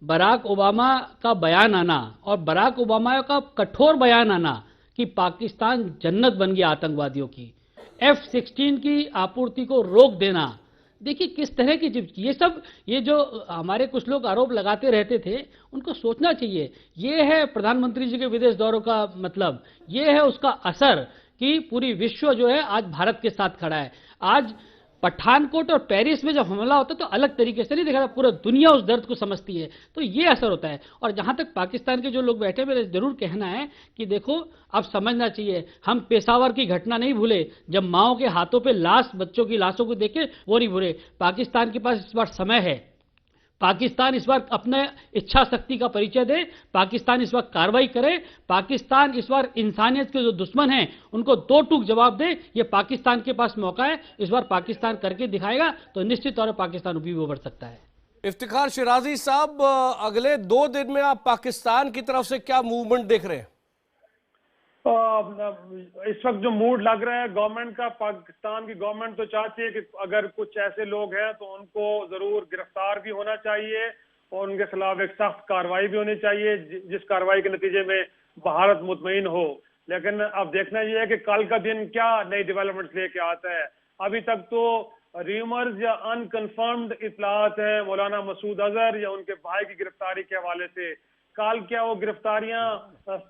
Speaker 8: बराक ओबामा का बयान आना और बराक ओबामा का कठोर बयान आना कि पाकिस्तान जन्नत बन गया आतंकवादियों की, F-16 की आपूर्ति को रोक देना, देखिए किस तरह की ये जो हमारे कुछ लोग आरोप लगाते रहते थे उनको सोचना चाहिए। ये है प्रधानमंत्री जी के विदेश दौरों का मतलब, ये है उसका असर कि पूरी विश्व जो है आज भारत के साथ खड़ा है। आज पठानकोट और पेरिस में जब हमला होता है तो अलग तरीके से नहीं देखा, पूरा दुनिया उस दर्द को समझती है, तो ये असर होता है। और जहां तक पाकिस्तान के जो लोग बैठे, मेरा जरूर कहना है कि देखो अब समझना चाहिए, हम पेशावर की घटना नहीं भूले, जब माओ के हाथों पे बच्चों की लाशों को देखे वो नहीं भूले। पाकिस्तान के पास इस बार समय है, पाकिस्तान इस बार अपने इच्छा शक्ति का परिचय दे, पाकिस्तान इस बार कार्रवाई करे, पाकिस्तान इस बार इंसानियत के जो दुश्मन हैं उनको दो टूक जवाब दे। ये पाकिस्तान के पास मौका है, इस बार पाकिस्तान करके दिखाएगा तो निश्चित तौर पर पाकिस्तान भी उभर सकता है।
Speaker 1: इफ्तिखार शिराजी साहब, अगले 2 दिन में आप पाकिस्तान की तरफ से क्या मूवमेंट देख रहे हैं?
Speaker 10: इस वक्त जो मूड लग रहा है गवर्नमेंट का, पाकिस्तान की गवर्नमेंट तो चाहती है कि अगर कुछ ऐसे लोग हैं तो उनको जरूर गिरफ्तार भी होना चाहिए और उनके खिलाफ एक सख्त कार्रवाई भी होनी चाहिए जिस कार्रवाई के नतीजे में भारत मुतमईन हो। लेकिन अब देखना यह है कि कल का दिन क्या नई डेवलपमेंट लेके आता है। अभी तक तो र्यूमर्स या अनकन्फर्म्ड इतलात है मौलाना मसूद अजहर या उनके भाई की गिरफ्तारी के हवाले से। कल क्या वो गिरफ्तारियां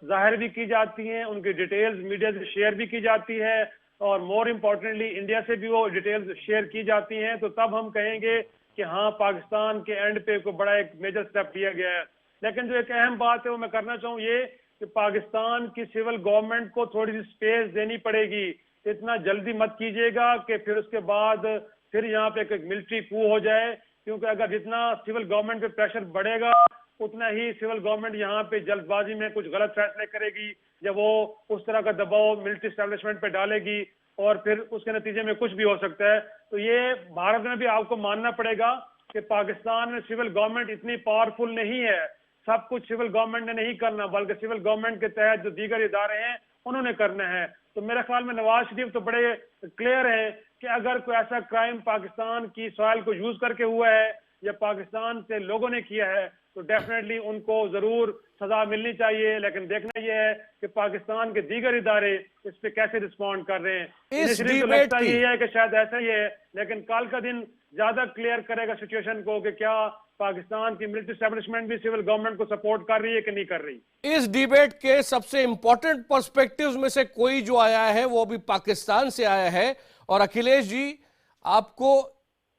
Speaker 10: जाहिर भी की जाती हैं, उनकी डिटेल्स मीडिया से शेयर भी की जाती है और मोर इम्पोर्टेंटली इंडिया से भी वो डिटेल्स शेयर की जाती हैं, तो तब हम कहेंगे कि हाँ पाकिस्तान के एंड पे को बड़ा एक मेजर स्टेप लिया गया है। लेकिन जो एक अहम बात है वो मैं करना चाहूँ ये कि पाकिस्तान की सिविल गवर्नमेंट को थोड़ी सी स्पेस देनी पड़ेगी। इतना जल्दी मत कीजिएगा कि फिर उसके बाद फिर यहाँ पे एक मिलिट्री कू हो जाए, क्योंकि अगर जितना सिविल गवर्नमेंट पे प्रेशर बढ़ेगा उतना ही सिविल गवर्नमेंट यहाँ पे जल्दबाजी में कुछ गलत फैसले करेगी या वो उस तरह का दबाव मिलिट्री एस्टेब्लिशमेंट पे डालेगी और फिर उसके नतीजे में कुछ भी हो सकता है। तो ये भारत में भी आपको मानना पड़ेगा कि पाकिस्तान में सिविल गवर्नमेंट इतनी पावरफुल नहीं है। सब कुछ सिविल गवर्नमेंट ने नहीं करना, बल्कि सिविल गवर्नमेंट के तहत जो दीगर इदारे हैं उन्होंने करना है। तो मेरे ख्याल में नवाज शरीफ तो बड़े क्लियर है कि अगर कोई ऐसा क्राइम पाकिस्तान की सॉइल को यूज करके हुआ है या पाकिस्तान से लोगों ने किया है तो डेफिनेटली उनको जरूर सजा मिलनी चाहिए। लेकिन देखना यह है कि पाकिस्तान के दीगर इदारे इस पे कैसे रिस्पॉन्ड कर रहे हैं। तो लगता ही है कि शायद ऐसा ही है, लेकिन कल का दिन ज्यादा क्लियर करेगा सिचुएशन को कि क्या पाकिस्तान की मिलिट्री एस्टेब्लिशमेंट भी सिविल गवर्नमेंट को सपोर्ट कर रही है कि नहीं कर रही।
Speaker 1: इस डिबेट के सबसे इंपॉर्टेंट पर्सपेक्टिव्स में से कोई जो आया है वो अभी पाकिस्तान से आया है। और अखिलेश जी, आपको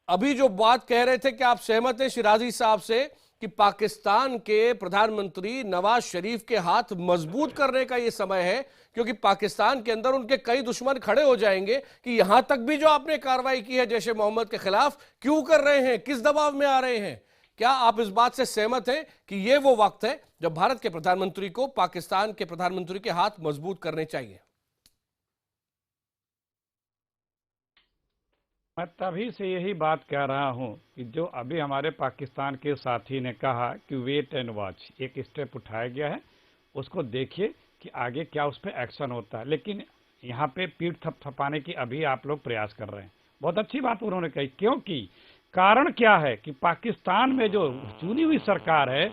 Speaker 1: अभी जो बात कह रहे थे कि आप सहमत हैं शिराजी साहब से कि पाकिस्तान के प्रधानमंत्री नवाज शरीफ के हाथ मजबूत करने का यह समय है, क्योंकि पाकिस्तान के अंदर उनके कई दुश्मन खड़े हो जाएंगे कि यहां तक भी जो आपने कार्रवाई की है जैश ए मोहम्मद के खिलाफ क्यों कर रहे हैं, किस दबाव में आ रहे हैं। क्या आप इस बात से सहमत हैं कि ये वो वक्त है जब भारत के प्रधानमंत्री को पाकिस्तान के प्रधानमंत्री के हाथ मजबूत करने चाहिए?
Speaker 9: मैं तभी से यही बात कह रहा हूं कि जो अभी हमारे पाकिस्तान के साथी ने कहा कि वेट एंड वॉच, एक स्टेप उठाया गया है, उसको देखिए कि आगे क्या उस पर एक्शन होता है। लेकिन यहाँ पे पीठ थपथपाने की अभी आप लोग प्रयास कर रहे हैं। बहुत अच्छी बात उन्होंने कही, क्योंकि कारण क्या है कि पाकिस्तान में जो चुनी हुई सरकार है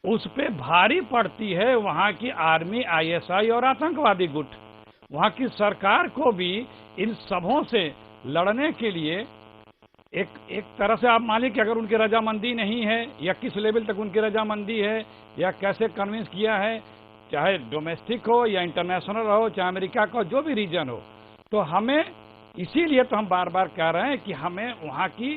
Speaker 9: उस पे भारी पड़ती है वहाँ की आर्मी, ISI और आतंकवादी गुट। वहाँ की सरकार को भी इन सबों से लड़ने के लिए एक तरह से आप मान लीजिए कि अगर उनकी रजामंदी नहीं है या किस लेवल तक उनकी रजामंदी है या कैसे कन्विंस किया है, चाहे डोमेस्टिक हो या इंटरनेशनल हो, चाहे अमेरिका का जो भी रीजन हो, तो हमें इसीलिए तो हम बार बार कह रहे हैं कि हमें वहाँ की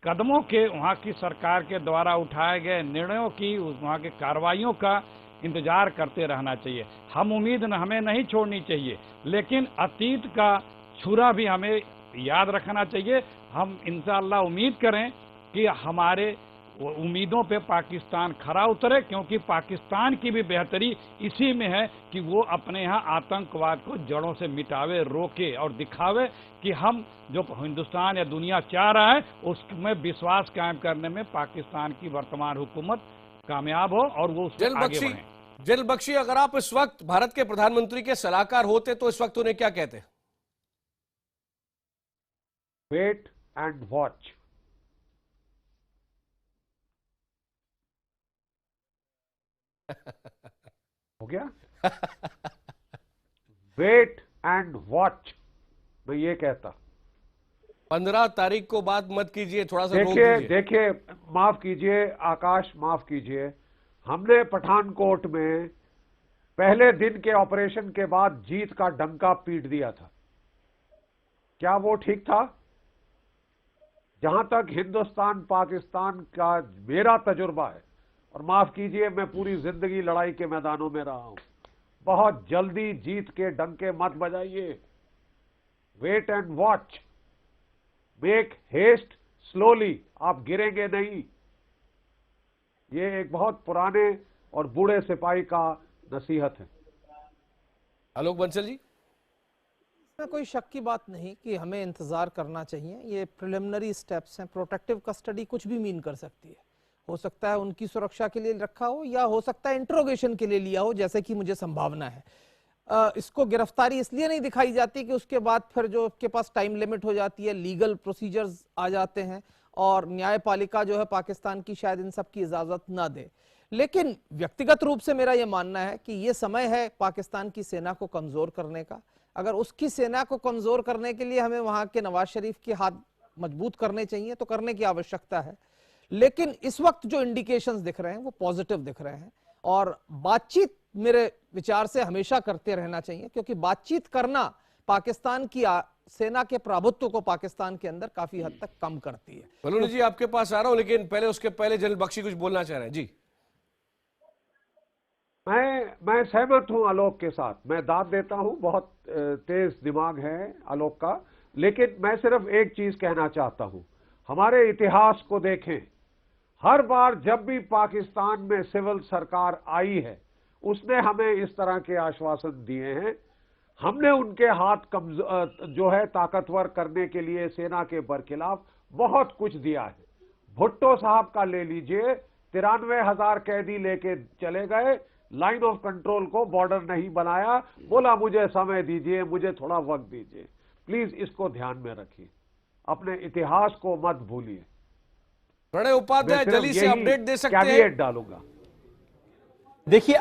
Speaker 9: कदमों के, वहाँ की सरकार के द्वारा उठाए गए निर्णयों की, वहाँ की कार्रवाइयों का इंतजार करते रहना चाहिए। हम उम्मीद हमें नहीं छोड़नी चाहिए, लेकिन अतीत का छुरा भी हमें याद रखना चाहिए। हम इंशाअल्लाह उम्मीद करें कि हमारे उम्मीदों पे पाकिस्तान खरा उतरे, क्योंकि पाकिस्तान की भी बेहतरी इसी में है कि वो अपने यहाँ आतंकवाद को जड़ों से मिटावे, रोके और दिखावे कि हम जो हिंदुस्तान या दुनिया चाह रहा है उसमें विश्वास कायम करने में पाकिस्तान की वर्तमान हुकूमत कामयाब हो और वो उससे आगे बढ़े।
Speaker 1: जलील बख्शी, अगर आप इस वक्त भारत के प्रधानमंत्री के सलाहकार होते तो इस वक्त उन्हें क्या कहते?
Speaker 7: Wait and watch. हो गया? वेट एंड वॉच, मैं ये कहता।
Speaker 1: 15 तारीख को बात मत कीजिए, थोड़ा सा रोक दीजिए।
Speaker 7: देखिए, माफ कीजिए आकाश, माफ कीजिए, हमने पठानकोट में पहले दिन के ऑपरेशन के बाद जीत का डंका पीट दिया था। क्या वो ठीक था? जहां तक हिंदुस्तान पाकिस्तान का मेरा तजुर्बा है, और माफ कीजिए मैं पूरी जिंदगी लड़ाई के मैदानों में रहा हूं, बहुत जल्दी जीत के डंके मत बजाइए। Wait and watch, make haste slowly, आप गिरेंगे नहीं। ये एक बहुत पुराने और बूढ़े सिपाही का नसीहत है।
Speaker 1: आलोक बंसल जी,
Speaker 6: इसमें कोई शक की बात नहीं कि हमें इंतजार करना चाहिए। ये प्रिलिमिनरी स्टेप्स हैं, प्रोटेक्टिव कस्टडी कुछ भी मीन कर सकती है। हो सकता है उनकी सुरक्षा के लिए रखा हो, या हो सकता है इंट्रोगेशन के लिए लिया हो, जैसे कि मुझे संभावना है। इसको गिरफ्तारी इसलिए नहीं दिखाई जाती कि उसके बाद फिर जो आपके पास टाइम लिमिट हो जाती है, लीगल प्रोसीजर्स आ जाते हैं और न्यायपालिका जो है पाकिस्तान की शायद इन सब की इजाजत ना दे। लेकिन व्यक्तिगत रूप से मेरा यह मानना है कि यह समय है पाकिस्तान की सेना को कमजोर करने का। अगर उसकी सेना को कमजोर करने के लिए हमें वहां के नवाज शरीफ के हाथ मजबूत करने चाहिए तो करने की आवश्यकता है। लेकिन इस वक्त जो इंडिकेशंस दिख रहे हैं वो पॉजिटिव दिख रहे हैं, और बातचीत मेरे विचार से हमेशा करते रहना चाहिए, क्योंकि बातचीत करना पाकिस्तान की सेना के प्रभुत्व को पाकिस्तान के अंदर काफी हद तक कम करती है।
Speaker 1: बलूनी जी आपके पास आ रहा हूं, लेकिन उसके पहले जलील बख्शी कुछ बोलना चाह रहे हैं जी।
Speaker 7: मैं सहमत हूं आलोक के साथ, मैं दाद देता हूं, बहुत तेज दिमाग है आलोक का। लेकिन मैं सिर्फ एक चीज कहना चाहता हूं, हमारे इतिहास को देखें, हर बार जब भी पाकिस्तान में सिविल सरकार आई है उसने हमें इस तरह के आश्वासन दिए हैं। हमने उनके हाथ जो है ताकतवर करने के लिए सेना के बरखिलाफ बहुत कुछ दिया है। भुट्टो साहब का ले लीजिए, 93,000 कैदी लेके चले गए, लाइन ऑफ कंट्रोल को बॉर्डर नहीं बनाया, बोला मुझे समय दीजिए, मुझे थोड़ा वक्त दीजिए। प्लीज इसको ध्यान में रखिए, अपने इतिहास को मत भूलिए।
Speaker 1: प्रणय उपाध्याय जल्दी से अपडेट दे सकते हैं?
Speaker 7: कैविएट डालूंगा।
Speaker 11: देखिए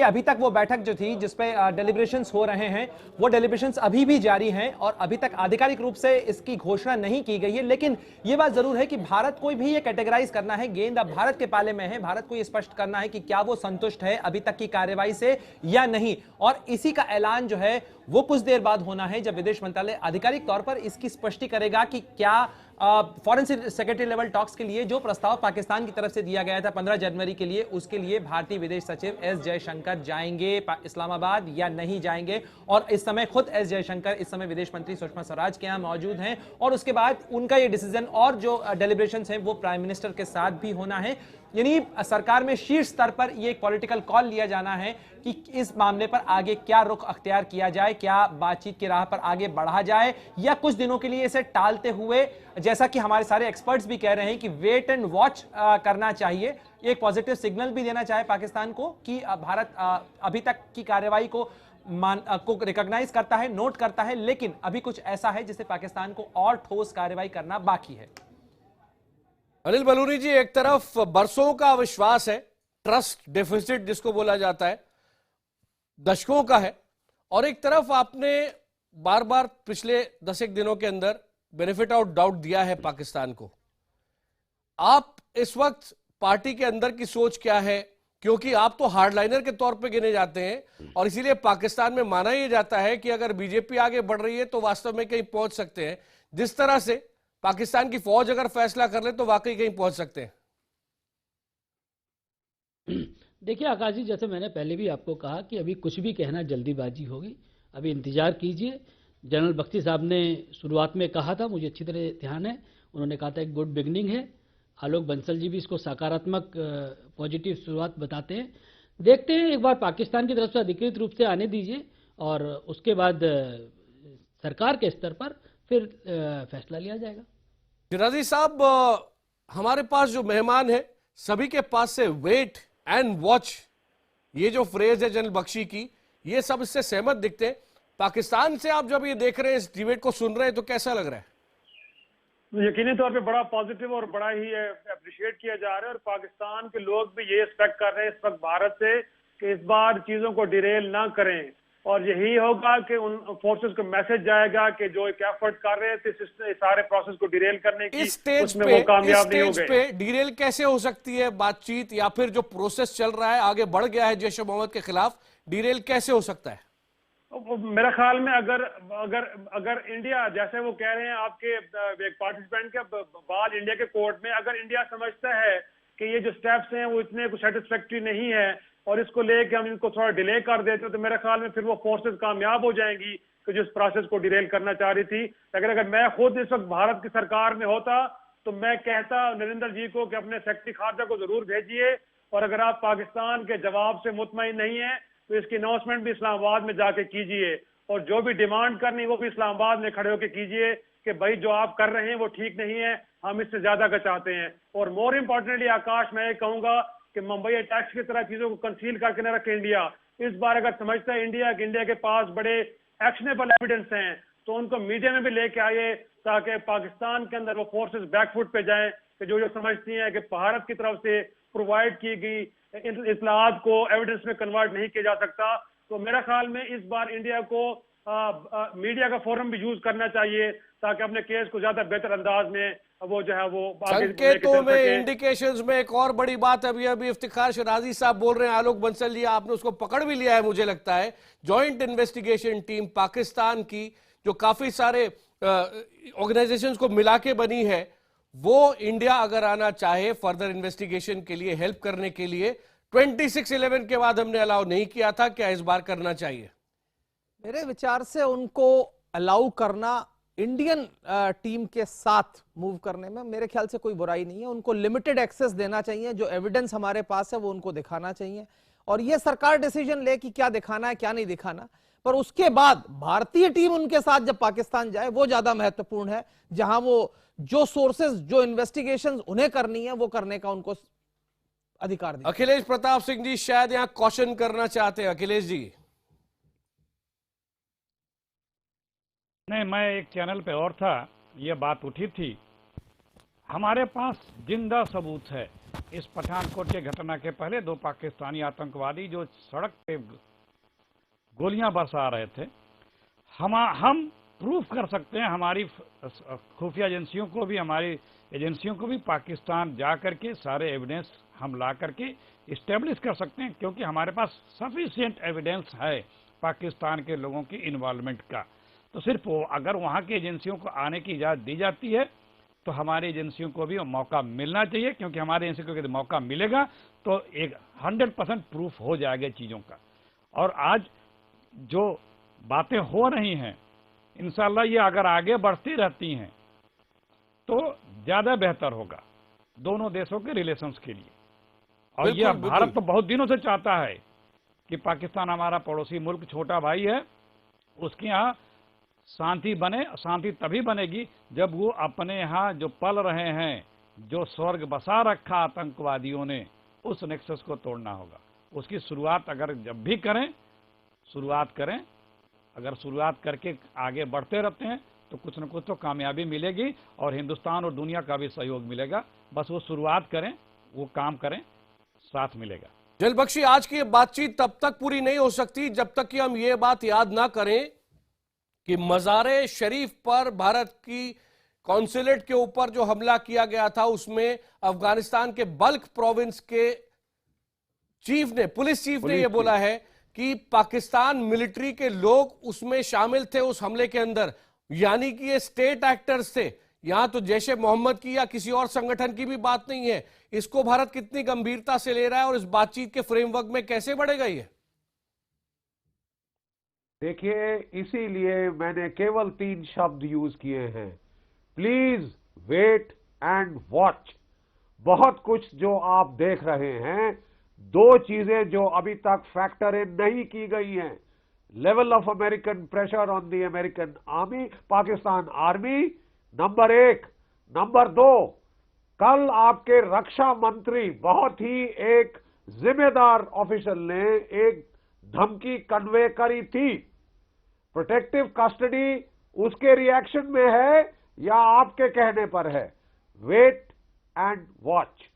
Speaker 11: अभी तक वो बैठक जो थी जिसपे डेलिब्रेशंस हो रहे हैं, वो डेलिब्रेशंस अभी भी जारी हैं और अभी तक आधिकारिक रूप से इसकी घोषणा नहीं की गई है। लेकिन ये बात जरूर है कि भारत को भी ये कैटेगराइज करना है, गेंद अब भारत के पाले में है। भारत को ये स्पष्ट करना है कि क्या वो संतुष्ट है अभी तक की कार्रवाई से या नहीं, और इसी का ऐलान जो है वो कुछ देर बाद होना है, जब विदेश मंत्रालय आधिकारिक तौर पर इसकी स्पष्टि करेगा कि क्या फॉरेन सेक्रेटरी लेवल टॉक्स के लिए जो प्रस्ताव पाकिस्तान की तरफ से दिया गया था 15 जनवरी के लिए, उसके लिए भारतीय विदेश सचिव एस जयशंकर जाएंगे इस्लामाबाद या नहीं जाएंगे। और इस समय खुद एस जयशंकर इस समय विदेश मंत्री सुषमा स्वराज के यहाँ मौजूद हैं और उसके बाद उनका ये डिसीजन और जो डेलिब्रेशंस हैं वो प्राइम मिनिस्टर के साथ भी होना है। यानी सरकार में शीर्ष स्तर पर ये एक पॉलिटिकल कॉल लिया जाना है कि इस मामले पर आगे क्या रुख अख्तियार किया जाए, क्या बातचीत की राह पर आगे बढ़ा जाए या कुछ दिनों के लिए इसे टालते हुए, जैसा कि हमारे सारे एक्सपर्ट्स भी कह रहे हैं कि वेट एंड वॉच करना चाहिए। एक पॉजिटिव सिग्नल भी देना चाहे पाकिस्तान को कि भारत अभी तक की कार्रवाई को रिकॉग्नाइज करता है, नोट करता है, लेकिन अभी कुछ ऐसा है जिसे पाकिस्तान को और ठोस कार्रवाई करना बाकी है।
Speaker 1: अनिल बलूनी जी, एक तरफ बरसों का विश्वास है, ट्रस्ट डेफिसिट जिसको बोला जाता है, दशकों का है, और एक तरफ आपने बार बार पिछले 10 दिनों के अंदर बेनिफिट ऑफ डाउट दिया है पाकिस्तान को। आप इस वक्त पार्टी के अंदर की सोच क्या है, क्योंकि आप तो हार्डलाइनर के तौर पे गिने जाते हैं और इसीलिए पाकिस्तान में माना यह जाता है कि अगर बीजेपी आगे बढ़ रही है तो वास्तव में कहीं पहुंच सकते हैं। जिस तरह से पाकिस्तान की फौज अगर फैसला कर ले तो वाकई कहीं पहुंच सकते हैं।
Speaker 8: देखिए आकाश जी, जैसे मैंने पहले भी आपको कहा कि अभी कुछ भी कहना जल्दीबाजी होगी, अभी इंतजार कीजिए। जनरल बख्शी साहब ने शुरुआत में कहा था, मुझे अच्छी तरह ध्यान है, उन्होंने कहा था एक गुड बिगनिंग है। आलोक बंसल जी भी इसको सकारात्मक पॉजिटिव शुरुआत बताते हैं। देखते हैं, एक बार पाकिस्तान की तरफ से अधिकृत रूप से आने दीजिए और उसके बाद सरकार के स्तर पर फिर फैसला लिया जाएगा।
Speaker 1: शिराजी साहब, हमारे पास जो मेहमान है सभी के पास से वेट एंड वॉच, ये जो फ्रेज है जनरल बख्शी की, ये सब इससे सहमत दिखते हैं। पाकिस्तान से आप जब ये देख रहे हैं, इस डिबेट को सुन रहे हैं, तो कैसा लग रहा है?
Speaker 10: यकीनी तौर पे बड़ा पॉजिटिव और बड़ा ही अप्रिशिएट किया जा रहा है, और पाकिस्तान के लोग भी ये एक्सपेक्ट कर रहे हैं इस वक्त भारत से कि इस बार चीजों को डिरेल ना करें, और यही होगा कि उन फोर्सेस को मैसेज जाएगा कि जो एक एफर्ट कर रहे थे इस सारे प्रोसेस को डिरेल करने की, उसमें वो कामयाब नहीं हो गए।
Speaker 1: पे डिरेल कैसे हो सकती है बातचीत, या फिर जो प्रोसेस चल रहा है आगे बढ़ गया है जैश ए मोहम्मद के खिलाफ, डिरेल कैसे हो सकता है?
Speaker 10: मेरा ख्याल में अगर इंडिया, जैसे वो कह रहे हैं आपके एक पार्टिसिपेंट के बाद इंडिया के कोर्ट में, अगर इंडिया समझता है कि ये जो स्टेप्स हैं वो इतने सेटिस्फैक्ट्री नहीं है और इसको लेके हम इनको थोड़ा डिले कर देते तो मेरे ख्याल में फिर वो फोर्सेस कामयाब हो जाएंगी कि जिस प्रोसेस को डिरेल करना चाह रही थी। लेकिन अगर मैं खुद इस वक्त भारत की सरकार में होता तो मैं कहता नरेंद्र जी को कि अपने सेक्रेटरी खारजा को जरूर भेजिए, और अगर आप पाकिस्तान के जवाब से मुतमईन नहीं है तो इसकी अनाउंसमेंट भी इस्लामाबाद में जाके कीजिए, और जो भी डिमांड करनी वो भी इस्लामाबाद में खड़े होकर कीजिए कि भाई जो आप कर रहे हैं वो ठीक नहीं है, हम इससे ज्यादा का चाहते हैं। और मोर इम्पोर्टेंटली आकाश, मैं ये कहूंगा कि मुंबई अटैक्स की तरह चीजों को कंसील करके न रखे इंडिया। इस बार अगर समझता है इंडिया कि इंडिया के पास बड़े एक्शनेबल एविडेंस हैं तो उनको मीडिया में भी लेके आए, ताकि पाकिस्तान के अंदर वो फोर्सेस बैकफुट पे जाएं कि जो समझती हैं कि भारत की तरफ से प्रोवाइड की गई इत्तलात को एविडेंस में कन्वर्ट नहीं किया जा सकता। तो मेरा ख्याल में इस बार इंडिया को मीडिया का फोरम भी यूज करना चाहिए ताकि अपने केस को ज्यादा बेहतर अंदाज में वो जो है वो
Speaker 1: संकेतों में, इंडिकेशंस में। एक और बड़ी बात अभी इफ्तिखार शिराजी साहब बोल रहे हैं, आलोक बंसल जी आपने उसको पकड़ भी लिया है मुझे लगता है, जॉइंट इन्वेस्टिगेशन टीम पाकिस्तान की जो काफी सारे ऑर्गेनाइजेशंस को मिला के बनी है, वो इंडिया अगर आना चाहे फर्दर इन्वेस्टिगेशन के लिए, हेल्प करने के लिए, 26/11 के बाद हमने अलाउ नहीं किया था, क्या इस बार करना चाहिए?
Speaker 6: मेरे विचार से उनको अलाउ करना इंडियन टीम के साथ मूव करने में मेरे ख्याल से कोई बुराई नहीं है। उनको लिमिटेड एक्सेस देना चाहिए, जो एविडेंस हमारे पास है वो उनको दिखाना चाहिए, और ये सरकार डिसीजन ले कि क्या दिखाना है क्या नहीं दिखाना। पर उसके बाद भारतीय टीम उनके साथ जब पाकिस्तान जाए वो ज्यादा महत्वपूर्ण है, जहां वो जो सोर्सेज, जो इन्वेस्टिगेशन उन्हें करनी है वो करने का उनको अधिकार दिया।
Speaker 1: अखिलेश प्रताप सिंह जी शायद यहां क्वेश्चन करना चाहते हैं। अखिलेश जी।
Speaker 9: नहीं, मैं एक चैनल पे और था, ये बात उठी थी, हमारे पास जिंदा सबूत है। इस पठानकोट के घटना के पहले 2 पाकिस्तानी आतंकवादी जो सड़क पे गोलियां बरसा रहे थे, हम प्रूफ कर सकते हैं, हमारी खुफिया एजेंसियों को भी, हमारी एजेंसियों को भी पाकिस्तान जा करके सारे एविडेंस हम ला करके इस्टेब्लिश कर सकते हैं, क्योंकि हमारे पास सफिशिएंट एविडेंस है पाकिस्तान के लोगों की इन्वॉल्वमेंट का। तो सिर्फ वो अगर वहाँ की एजेंसियों को आने की इजाज़त दी जाती है तो हमारी एजेंसियों को भी मौका मिलना चाहिए, क्योंकि हमारी एजेंसी को यदि मौका मिलेगा तो एक 100% प्रूफ हो जाएगा चीज़ों का। और आज जो बातें हो रही हैं, इंशाल्लाह ये अगर आगे बढ़ती रहती हैं तो ज़्यादा बेहतर होगा दोनों देशों के रिलेशंस के लिए। और ये भारत तो बहुत दिनों से चाहता है कि पाकिस्तान हमारा पड़ोसी मुल्क, छोटा भाई है, उसके यहाँ शांति बने। शांति तभी बनेगी जब वो अपने यहाँ जो पल रहे हैं, जो स्वर्ग बसा रखा आतंकवादियों ने, उस नेक्सस को तोड़ना होगा। उसकी शुरुआत अगर जब भी करें, शुरुआत करें, अगर शुरुआत करके आगे बढ़ते रहते हैं तो कुछ न कुछ तो कामयाबी मिलेगी और हिंदुस्तान और दुनिया का भी सहयोग मिलेगा। बस वो शुरुआत करें, वो काम करें, साथ मिलेगा।
Speaker 1: जल बख्शी, आज की ये बातचीत तब तक पूरी नहीं हो सकती जब तक कि हम ये बात याद ना करें कि मज़ारे शरीफ पर भारत की कॉन्सुलेट के ऊपर जो हमला किया गया था, उसमें अफगानिस्तान के बल्ख प्रोविंस के चीफ ने, पुलिस चीफ ने यह बोला है कि पाकिस्तान मिलिट्री के लोग उसमें शामिल थे उस हमले के अंदर, यानी कि ये स्टेट एक्टर्स थे। यहां तो जैशे मोहम्मद की या किसी और संगठन की भी बात नहीं है। इसको भारत कितनी गंभीरता से ले रहा है और इस बातचीत के फ्रेमवर्क में कैसे बढ़ेगा ये?
Speaker 7: देखिए, इसीलिए मैंने केवल 3 शब्द यूज किए हैं, प्लीज वेट एंड वॉच। बहुत कुछ जो आप देख रहे हैं, 2 चीजें जो अभी तक फैक्टर इन नहीं की गई हैं, level of American pressure on the American army, Pakistan army, number 1। Number 2, कल आपके रक्षा मंत्री, बहुत ही एक जिम्मेदार ऑफिसर ने एक धमकी कन्वे करी थी, प्रोटेक्टिव कस्टडी उसके रिएक्शन में है या आपके कहने पर है? Wait and watch.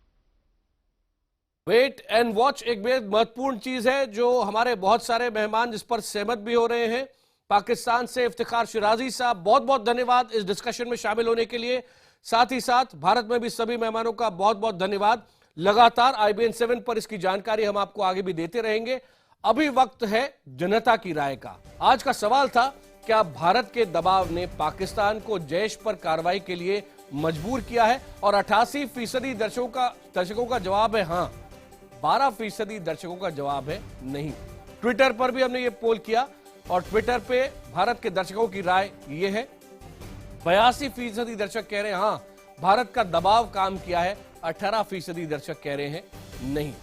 Speaker 1: Wait and watch एक बेहद महत्वपूर्ण चीज है जो हमारे बहुत सारे मेहमान जिस पर सहमत भी हो रहे हैं। पाकिस्तान से इफ्तिखार शिराजी साहब, बहुत बहुत धन्यवाद इस डिस्कशन में शामिल होने के लिए। साथ ही साथ भारत में भी सभी मेहमानों का बहुत बहुत धन्यवाद। लगातार IBN 7 पर इसकी जानकारी हम आपको आगे भी देते रहेंगे। अभी वक्त है जनता की राय का। आज का सवाल था, क्या भारत के दबाव ने पाकिस्तान को जैश पर कार्रवाई के लिए मजबूर किया है? और 88% दर्शकों का जवाब है हाँ, 12% दर्शकों का जवाब है नहीं। ट्विटर पर भी हमने ये पोल किया और ट्विटर पे भारत के दर्शकों की राय ये है, 82% दर्शक कह रहे हैं हाँ, भारत का दबाव काम किया है, 18% दर्शक कह रहे हैं नहीं।